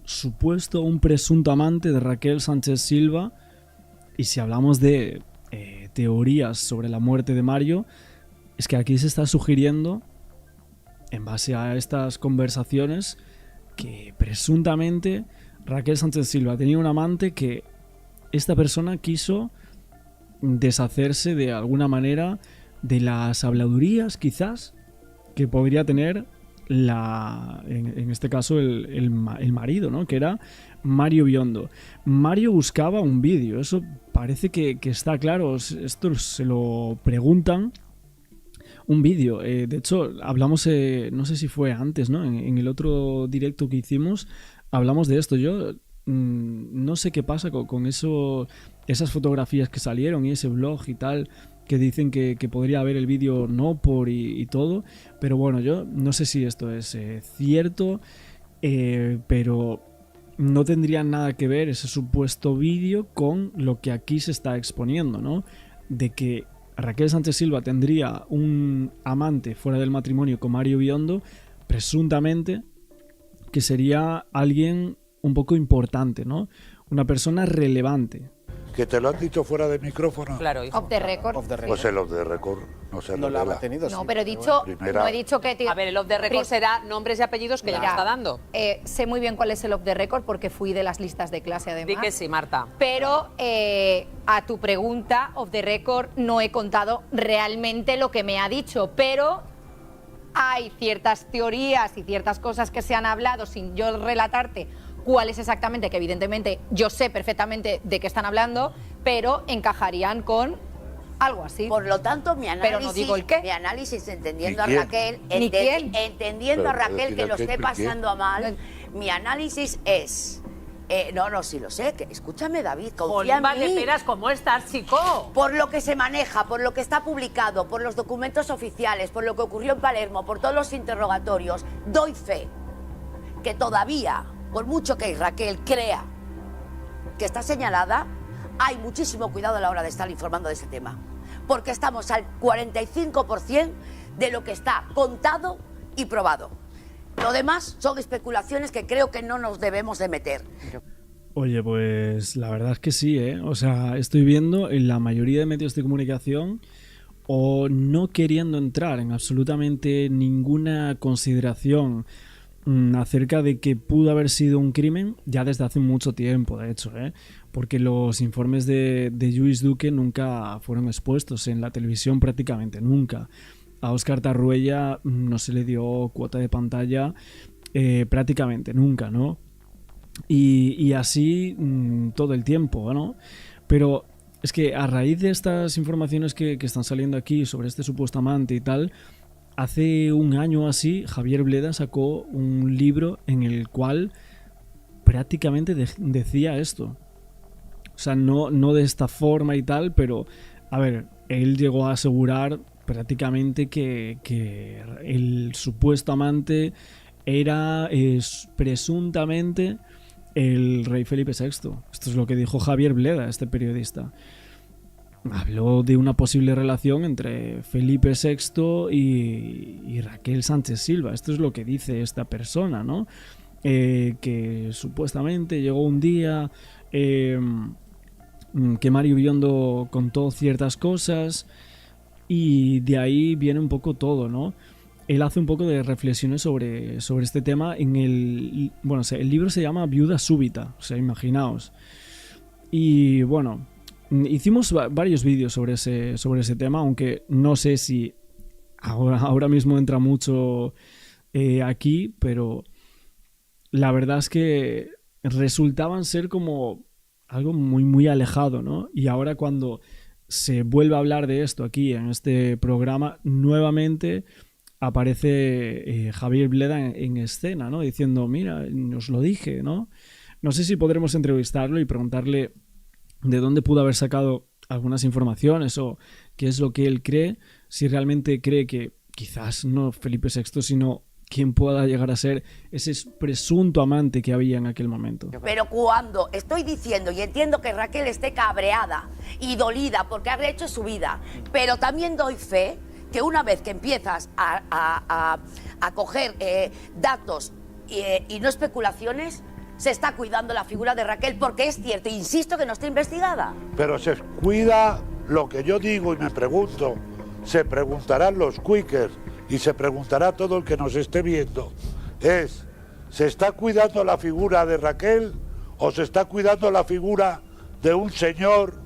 presunto amante de Raquel Sánchez Silva. Y si hablamos de teorías sobre la muerte de Mario, es que aquí se está sugiriendo, en base a estas conversaciones, que presuntamente Raquel Sánchez Silva tenía un amante, que esta persona quiso deshacerse de alguna manera de las habladurías, quizás, que podría tener en este caso el marido, ¿no? Que era Mario Biondo. Mario buscaba un vídeo, eso parece que está claro, esto se lo preguntan. Un vídeo, de hecho hablamos, no sé si fue antes, ¿no? En el otro directo que hicimos hablamos de esto. Yo no sé qué pasa con esas fotografías que salieron y ese blog y tal, que dicen que podría haber el vídeo no por y todo, pero bueno, yo no sé si esto es cierto, pero no tendría nada que ver ese supuesto vídeo con lo que aquí se está exponiendo, ¿no? De que Raquel Sánchez Silva tendría un amante fuera del matrimonio con Mario Biondo, presuntamente, que sería alguien un poco importante, ¿no? Una persona relevante. ¿Que te lo han dicho fuera de micrófono? Claro, hijo. Off the record. Pues el off the record no se revela. No, pero he dicho, no he dicho que... A ver, el off the record será nombres y apellidos que ya me está dando. Sé muy bien cuál es el off the record porque fui de las listas de clase, además. Di que sí, Marta. Pero a tu pregunta, off the record, no he contado realmente lo que me ha dicho, pero hay ciertas teorías y ciertas cosas que se han hablado sin yo relatarte cuál es exactamente, que evidentemente yo sé perfectamente de qué están hablando, pero encajarían con algo así. Por lo tanto, mi análisis, pero no digo el qué. Mi análisis entendiendo a ¿Ni quién? Raquel, ¿Ni quién? entendiendo a Raquel que lo esté pasando a mal, mi análisis es... no, sí lo sé. Escúchame, David, confía en mí. de peras, ¿cómo estás, chico? Por lo que se maneja, por lo que está publicado, por los documentos oficiales, por lo que ocurrió en Palermo, por todos los interrogatorios, doy fe que todavía, por mucho que Raquel crea que está señalada, hay muchísimo cuidado a la hora de estar informando de ese tema. Porque estamos al 45% de lo que está contado y probado. Lo demás son especulaciones que creo que no nos debemos de meter. Oye, pues la verdad es que sí, ¿eh? O sea, estoy viendo en la mayoría de medios de comunicación o no queriendo entrar en absolutamente ninguna consideración acerca de que pudo haber sido un crimen ya desde hace mucho tiempo, de hecho, porque los informes de Lluís Duque nunca fueron expuestos en la televisión, prácticamente nunca. A Óscar Tarruella no se le dio cuota de pantalla prácticamente nunca, ¿no? Y así todo el tiempo, ¿no? Pero es que a raíz de estas informaciones que están saliendo aquí sobre este supuesto amante y tal, hace un año así, Javier Bleda sacó un libro en el cual prácticamente decía esto. O sea, no de esta forma y tal, pero, a ver, él llegó a asegurar prácticamente que el supuesto amante era presuntamente el rey Felipe VI. Esto es lo que dijo Javier Bleda, este periodista. Habló de una posible relación entre Felipe VI y Raquel Sánchez Silva. Esto es lo que dice esta persona, ¿no? Que supuestamente llegó un día que Mario Biondo contó ciertas cosas y de ahí viene un poco todo, ¿no? Él hace un poco de reflexiones sobre este tema en el... Bueno, el libro se llama Viuda súbita, o sea, imaginaos. Y bueno... Hicimos varios vídeos sobre ese tema, aunque no sé si ahora mismo entra mucho aquí, pero la verdad es que resultaban ser como algo muy, muy alejado, ¿no? Y ahora cuando se vuelve a hablar de esto aquí en este programa, nuevamente aparece Javier Bleda en escena, ¿no? Diciendo, mira, os lo dije, ¿no? No sé si podremos entrevistarlo y preguntarle de dónde pudo haber sacado algunas informaciones o qué es lo que él cree, si realmente cree que quizás no Felipe VI, sino quién pueda llegar a ser ese presunto amante que había en aquel momento. Pero cuando estoy diciendo y entiendo que Raquel esté cabreada y dolida porque ha rehecho su vida, pero también doy fe que una vez que empiezas a coger datos y no especulaciones, se está cuidando la figura de Raquel, porque es cierto, insisto, que no está investigada. Pero se cuida lo que yo digo y me pregunto, se preguntarán los quickers y se preguntará todo el que nos esté viendo, ¿se está cuidando la figura de Raquel o se está cuidando la figura de un señor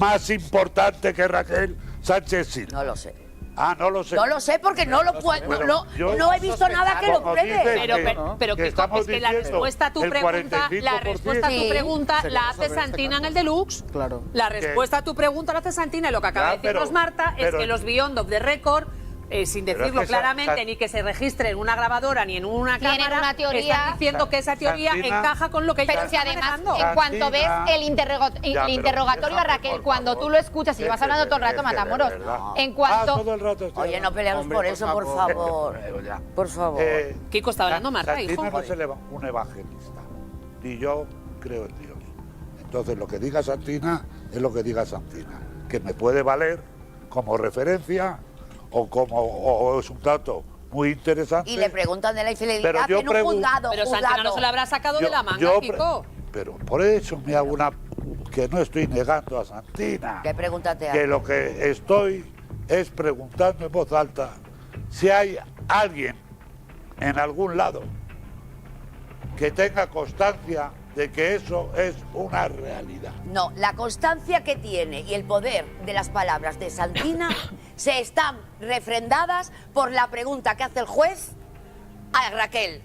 más importante que Raquel Sánchez Silva? No lo sé. Ah, no lo sé. No lo sé porque no lo puedo, no he visto nada que lo pruebe. Pero que es que la respuesta a tu pregunta, la hace Santina en el Deluxe. Claro. La respuesta a tu pregunta la hace Santina y lo que acaba de decirnos Marta es que los Beyond of the Record, sin decirlo claramente, ni que se registre en una grabadora ni en una cámara, una teoría, están diciendo que esa teoría Santina, encaja con lo que ellos pero si están además, manejando. en cuanto ves el interrogatorio a Raquel, cuando tú lo escuchas y vas hablando todo el rato, Matamoros, en cuanto... Oye, no peleamos por eso, por favor. Por favor. Kiko está hablando, Marta, hijo. Santina no es un evangelista, ni yo creo en Dios. Entonces lo que diga Santina es lo que diga Santina, que me puede valer como referencia o es un dato muy interesante. Y le preguntan de la infidelidad en un juzgado. Pero Santina no se la habrá sacado de la manga, Kiko. Pero por eso me hago que no estoy negando a Santina. ¿Qué pregunta te hago? Que lo que estoy es preguntando en voz alta si hay alguien en algún lado que tenga constancia de que eso es una realidad. No, la constancia que tiene y el poder de las palabras de Santina se están refrendadas por la pregunta que hace el juez a Raquel.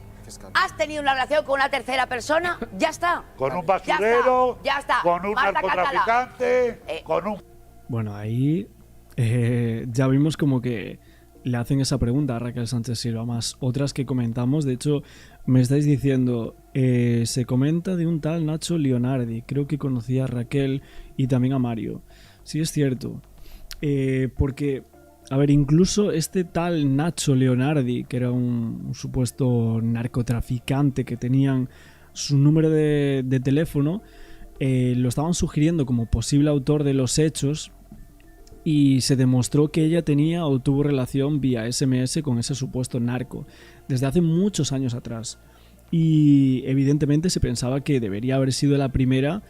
¿Has tenido una relación con una tercera persona? Ya está. Con un basurero, ya está. con un Marta narcotraficante, con un... Bueno, ahí ya vimos como que le hacen esa pregunta a Raquel Sánchez Silva, más otras que comentamos. De hecho, me estáis diciendo, se comenta de un tal Nacho Leonardi, creo que conocía a Raquel y también a Mario. Sí, es cierto. Porque, a ver, incluso este tal Nacho Leonardi, que era un supuesto narcotraficante que tenían su número de teléfono, lo estaban sugiriendo como posible autor de los hechos. Y se demostró que ella tenía o tuvo relación vía SMS con ese supuesto narco desde hace muchos años atrás. Y evidentemente se pensaba que debería haber sido la primera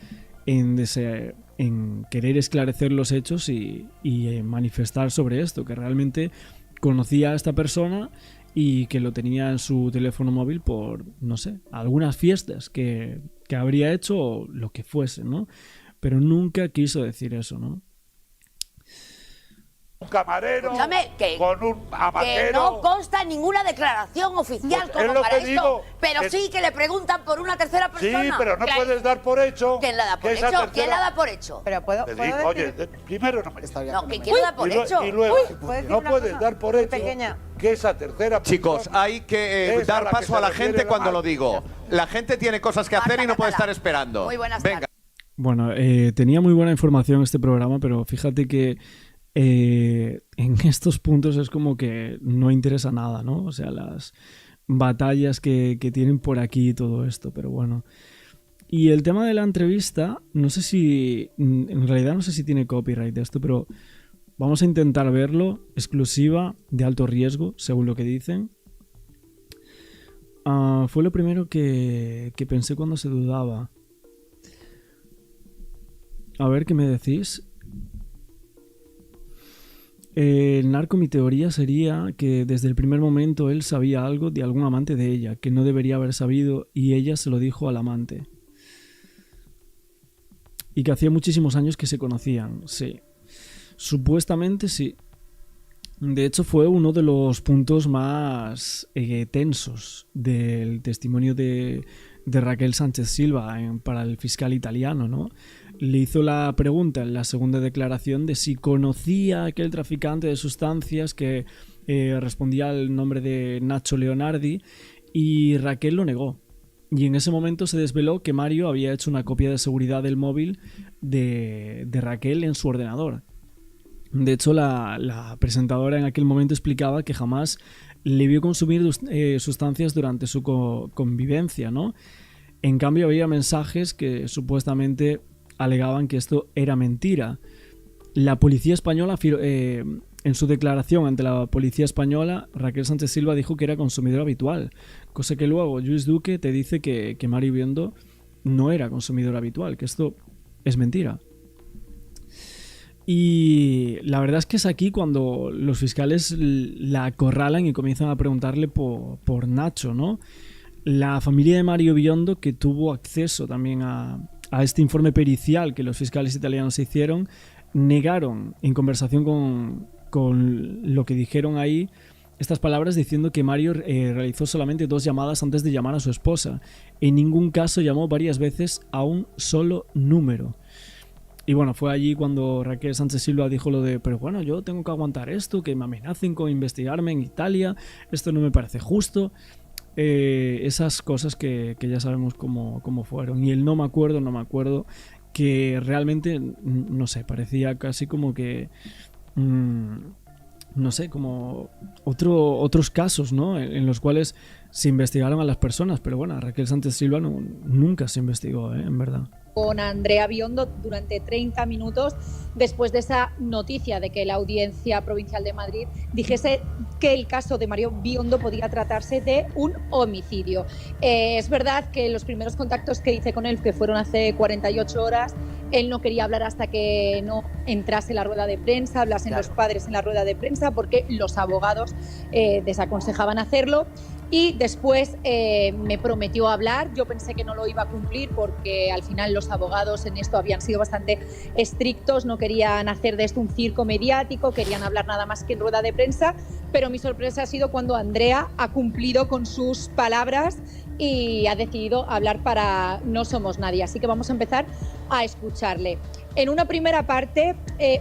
en querer esclarecer los hechos y manifestar sobre esto, que realmente conocía a esta persona y que lo tenía en su teléfono móvil por, no sé, algunas fiestas que habría hecho o lo que fuese, ¿no? Pero nunca quiso decir eso, ¿no? Un camarero, que, con un amaquero. Que no consta ninguna declaración oficial Pues como para esto, digo, pero sí que le preguntan por una tercera persona. Sí, pero no puedes dar por hecho. ¿Quién la da por hecho? Tercera... ¿Quién la da por hecho? Pero puedo decir... Oye, primero no me está bien. No, ¿quién la da por hecho? Y luego, no puedes dar por hecho que esa tercera persona... Chicos, hay que dar paso a la gente cuando lo digo. La gente tiene cosas que hacer y no puede estar esperando. Muy buenas tardes. Venga. Bueno, tenía muy buena información este programa, pero fíjate que en estos puntos es como que no interesa nada, ¿no? O sea, las batallas que tienen por aquí y todo esto, pero bueno. Y el tema de la entrevista, no sé si... En realidad no sé si tiene copyright esto, pero vamos a intentar verlo. Exclusiva, de alto riesgo, según lo que dicen. Fue lo primero que pensé cuando se dudaba. A ver qué me decís. El narco, mi teoría sería que desde el primer momento él sabía algo de algún amante de ella, que no debería haber sabido, y ella se lo dijo al amante. Y que hacía muchísimos años que se conocían, sí. Supuestamente sí. De hecho fue uno de los puntos más tensos del testimonio de Raquel Sánchez Silva para el fiscal italiano, ¿no? Le hizo la pregunta en la segunda declaración de si conocía a aquel traficante de sustancias que respondía al nombre de Nacho Leonardi, y Raquel lo negó. Y en ese momento se desveló que Mario había hecho una copia de seguridad del móvil de Raquel en su ordenador. De hecho, la presentadora en aquel momento explicaba que jamás le vio consumir sustancias durante su convivencia, ¿no? En cambio, había mensajes que supuestamente alegaban que esto era mentira. La policía española en su declaración ante la policía española, Raquel Sánchez Silva dijo que era consumidor habitual, cosa que luego Lluís Duque te dice que Mario Biondo no era consumidor habitual, que esto es mentira. Y la verdad es que es aquí cuando los fiscales la acorralan y comienzan a preguntarle por Nacho, ¿no? La familia de Mario Biondo, que tuvo acceso también a este informe pericial que los fiscales italianos hicieron, negaron en conversación con lo que dijeron ahí estas palabras, diciendo que Mario realizó solamente 2 llamadas antes de llamar a su esposa. En ningún caso llamó varias veces a un solo número. Y bueno, fue allí cuando Raquel Sánchez Silva dijo lo de, pero bueno, yo tengo que aguantar esto, que me amenacen con investigarme en Italia, esto no me parece justo. Esas cosas que ya sabemos cómo fueron. Y el no me acuerdo, que realmente, no sé, parecía casi como que... no sé, como otros casos, ¿no? En los cuales se investigaron a las personas, pero bueno, a Raquel Sánchez Silva nunca se investigó, en verdad. Con Andrea Biondo durante 30 minutos después de esa noticia de que la Audiencia Provincial de Madrid dijese que el caso de Mario Biondo podía tratarse de un homicidio. Es verdad que los primeros contactos que hice con él, que fueron hace 48 horas, él no quería hablar hasta que no entrase la rueda de prensa, hablasen los padres en la rueda de prensa, porque los abogados desaconsejaban hacerlo. Y después me prometió hablar. Yo pensé que no lo iba a cumplir porque al final los abogados en esto habían sido bastante estrictos, no querían hacer de esto un circo mediático, querían hablar nada más que en rueda de prensa, pero mi sorpresa ha sido cuando Andrea ha cumplido con sus palabras y ha decidido hablar para No Somos Nadie. Así que vamos a empezar a escucharle. En una primera parte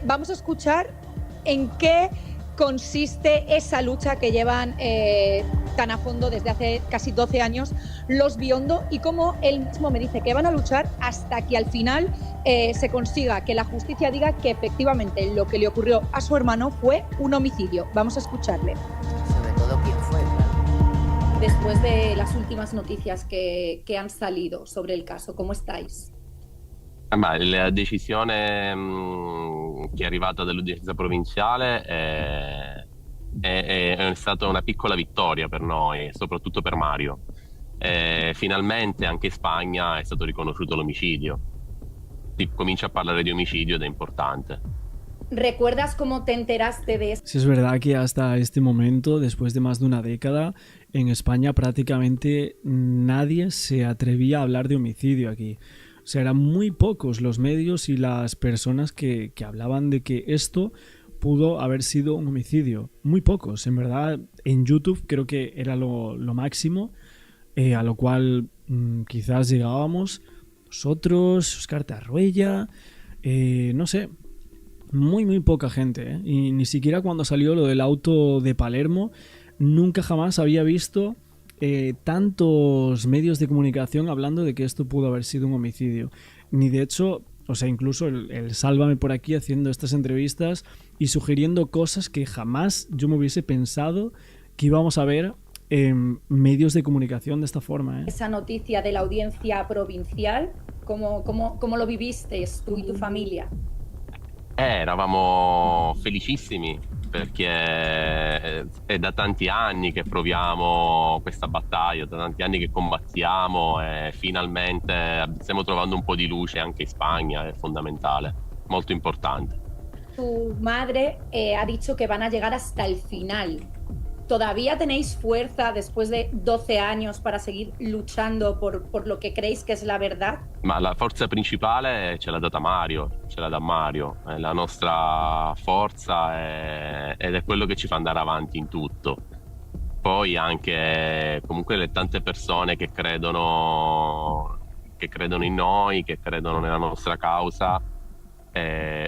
vamos a escuchar en qué consiste esa lucha que llevan tan a fondo desde hace casi 12 años los Biondo, y cómo él mismo me dice que van a luchar hasta que al final se consiga que la justicia diga que efectivamente lo que le ocurrió a su hermano fue un homicidio. Vamos a escucharle. Sobre todo quién fue, claro. Después de las últimas noticias que han salido sobre el caso, ¿cómo estáis? La decisione che è arrivata dall'udienza provinciale è stata una piccola vittoria per noi, soprattutto per Mario. Finalmente anche in Spagna è stato riconosciuto l'omicidio. Si comincia a parlare di omicidio ed è importante. ¿Recuerdas cómo te enteraste de esto? Sí, es verdad que hasta este momento, después de más de una década, en España prácticamente nadie se atrevía a hablar de homicidio aquí. O sea, eran muy pocos los medios y las personas que hablaban de que esto pudo haber sido un homicidio. Muy pocos, en verdad. En YouTube creo que era lo máximo, a lo cual quizás llegábamos nosotros, Óscar Tarruella, no sé, muy poca gente. Y ni siquiera cuando salió lo del auto de Palermo, nunca jamás había visto tantos medios de comunicación hablando de que esto pudo haber sido un homicidio. Ni de hecho, o sea, incluso el Sálvame por aquí haciendo estas entrevistas y sugiriendo cosas que jamás yo me hubiese pensado que íbamos a ver en medios de comunicación de esta forma. Esa noticia de la Audiencia Provincial, ¿cómo lo vivisteis tú y tu familia? Eravamo felicissimi perché è da tanti anni che proviamo questa battaglia, da tanti anni che combattiamo e finalmente stiamo trovando un po' di luce anche in Spagna, è fondamentale, molto importante. Tu madre ha dicho que van a llegar hasta el final. ¿Todavía tenéis fuerza después de 12 años para seguir luchando por lo que creéis que es la verdad? Ma la forza principale ce l'ha data Mario, ce l'ha da Mario, è la nostra forza ed è quello che ci fa andare avanti in tutto. Poi anche comunque le tante persone che credono in noi, che credono nella nostra causa,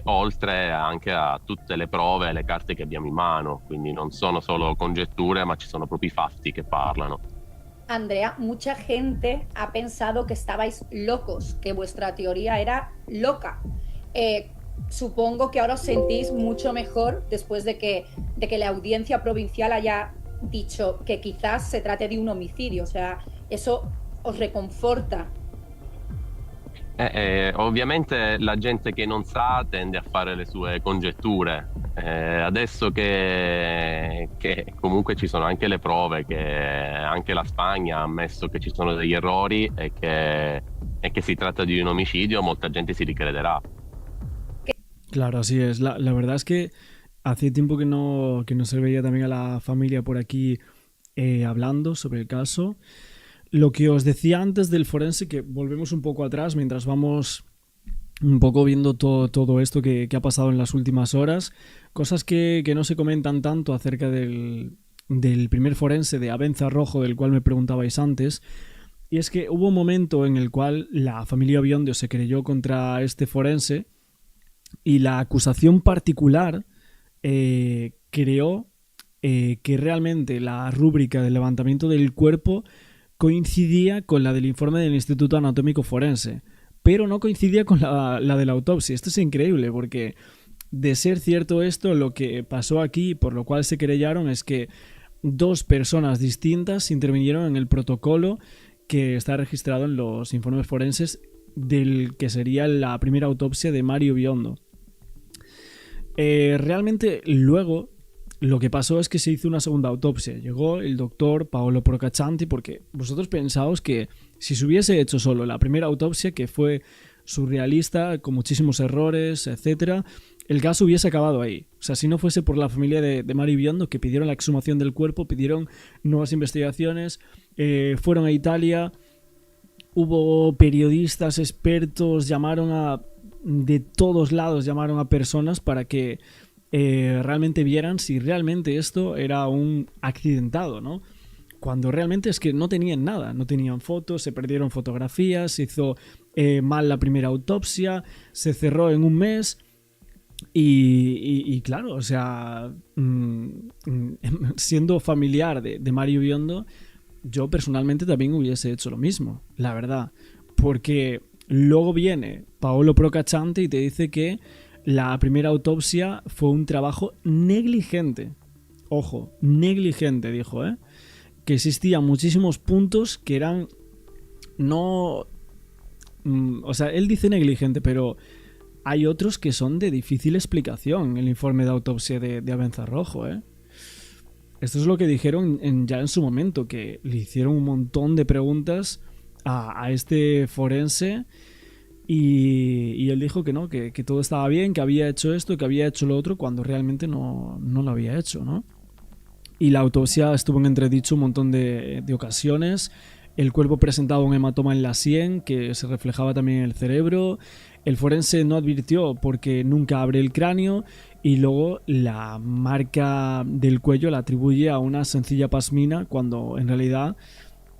oltre anche a tutte le prove e le carte che abbiamo in mano, quindi non sono solo congetture, ma ci sono proprio i fatti che parlano. Andrea, mucha gente ha pensado que estabais locos, que vuestra teoría era loca. Supongo que ahora os sentís mucho mejor después de que la Audiencia Provincial haya dicho que quizás se trate de un homicidio, o sea, eso os reconforta. Ovviamente la gente che non sa tende a fare le sue congetture. Adesso che comunque ci sono anche le prove, che anche la Spagna ha ammesso che ci sono degli errori e che si tratta di un omicidio, molta gente si ricrederà. Claro, así es. La verdad es que hace tiempo que no se veía también a la familia por aquí hablando sobre el caso. Lo que os decía antes del forense, que volvemos un poco atrás mientras vamos un poco viendo todo esto que ha pasado en las últimas horas, cosas que no se comentan tanto acerca del primer forense de Abenza Rojo, del cual me preguntabais antes, y es que hubo un momento en el cual la familia Biondo se querelló contra este forense y la acusación particular creó que realmente la rúbrica del levantamiento del cuerpo coincidía con la del informe del Instituto Anatómico Forense, pero no coincidía con la de la autopsia. Esto es increíble porque, de ser cierto esto, lo que pasó aquí, por lo cual se querellaron, es que dos personas distintas intervinieron en el protocolo que está registrado en los informes forenses del que sería la primera autopsia de Mario Biondo. Realmente luego lo que pasó es que se hizo una segunda autopsia. Llegó el doctor Paolo Procaccianti, porque vosotros pensaos que si se hubiese hecho solo la primera autopsia, que fue surrealista, con muchísimos errores, etcétera, el caso hubiese acabado ahí. O sea, si no fuese por la familia de Mario Biondo, que pidieron la exhumación del cuerpo, pidieron nuevas investigaciones, fueron a Italia, hubo periodistas, expertos, de todos lados llamaron a personas para que realmente vieran si realmente esto era un accidentado, ¿no? Cuando realmente es que no tenían nada, no tenían fotos, se perdieron fotografías, se hizo mal la primera autopsia, se cerró en un mes y claro, o sea, siendo familiar de Mario Biondo, yo personalmente también hubiese hecho lo mismo, la verdad, porque luego viene Paolo Procaccianti y te dice que la primera autopsia fue un trabajo negligente. Ojo, negligente, dijo, que existían muchísimos puntos que eran no... O sea, él dice negligente, pero hay otros que son de difícil explicación en el informe de autopsia de Abenza Rojo, Esto es lo que dijeron ya en su momento, que le hicieron un montón de preguntas a este forense. Y él dijo que no, que todo estaba bien, que había hecho esto, que había hecho lo otro, cuando realmente no lo había hecho, ¿no? Y la autopsia estuvo en entredicho un montón de ocasiones. El cuerpo presentaba un hematoma en la sien, que se reflejaba también en el cerebro. El forense no advirtió porque nunca abre el cráneo. Y luego la marca del cuello la atribuye a una sencilla pasmina, cuando en realidad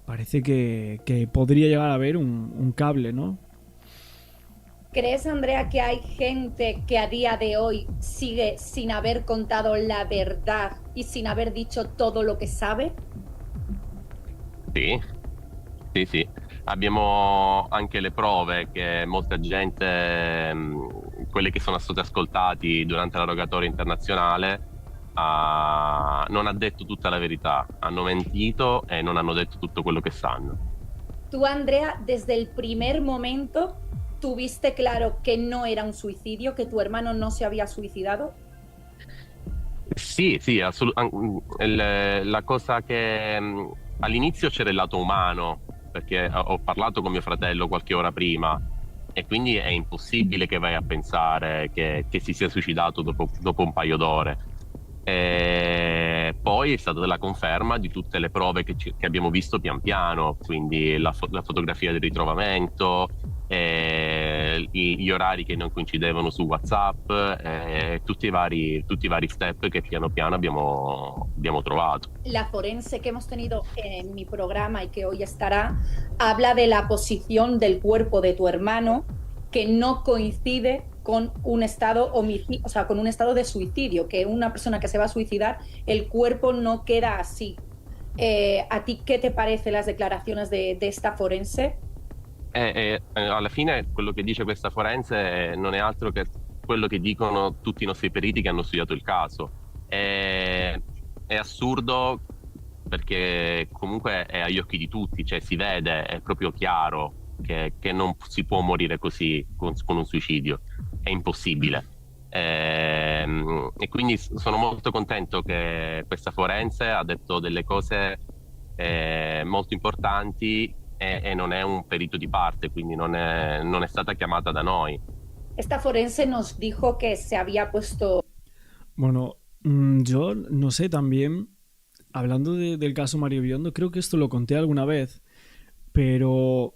parece que podría llegar a haber un cable, ¿no? ¿Crees, Andrea, que hay gente que a día de hoy sigue sin haber contado la verdad y sin haber dicho todo lo che sabe? Sì. Abbiamo anche le prove che molta gente, quelli che sono stati ascoltati durante la rogatoria internazionale, non ha detto tutta la verità, hanno mentito e non hanno detto tutto quello che sanno. Tú, Andrea, desde el primer momento tuviste claro que no era un suicidio, que tu hermano no se había suicidado. Sì, la cosa che all'inizio c'era il lato umano, perché ho parlato con mio fratello qualche ora prima e quindi è impossibile che vai a pensare che si sia suicidato dopo un paio d'ore. E poi è stata la conferma di tutte le prove che abbiamo visto pian piano, quindi la fotografia del ritrovamento, gli orari che non coincidevano su WhatsApp, tutti i vari step che piano piano abbiamo trovato. La forense que hemos tenido en mi programa y que hoy estará habla de la posición del cuerpo de tu hermano que no coincide con un estado con un estado de suicidio, que una persona que se va a suicidar, el cuerpo no queda así. ¿A ti qué te parecen las declaraciones de esta forense? Alla fine quello che dice questa forense non è altro che quello che dicono tutti i nostri periti che hanno studiato il caso. È assurdo perché comunque è agli occhi di tutti, cioè si vede, è proprio chiaro. che non si può morire così con un suicidio, è impossibile. E quindi sono molto contento che questa forense ha detto delle cose molto importanti e non è un perito di parte, quindi non è stata chiamata da noi. Esta forense nos dijo que se había puesto... Bueno, yo no sé, también, hablando del caso Mario Biondo, creo que esto lo conté alguna vez, pero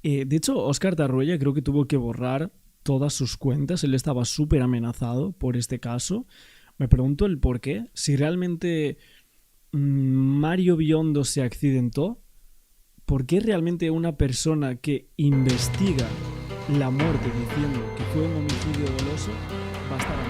de hecho Óscar Tarruella creo que tuvo que borrar todas sus cuentas. Él estaba súper amenazado por este caso. Me pregunto el por qué. Si realmente Mario Biondo se accidentó, ¿por qué realmente una persona que investiga la muerte diciendo que fue un homicidio doloso va a estar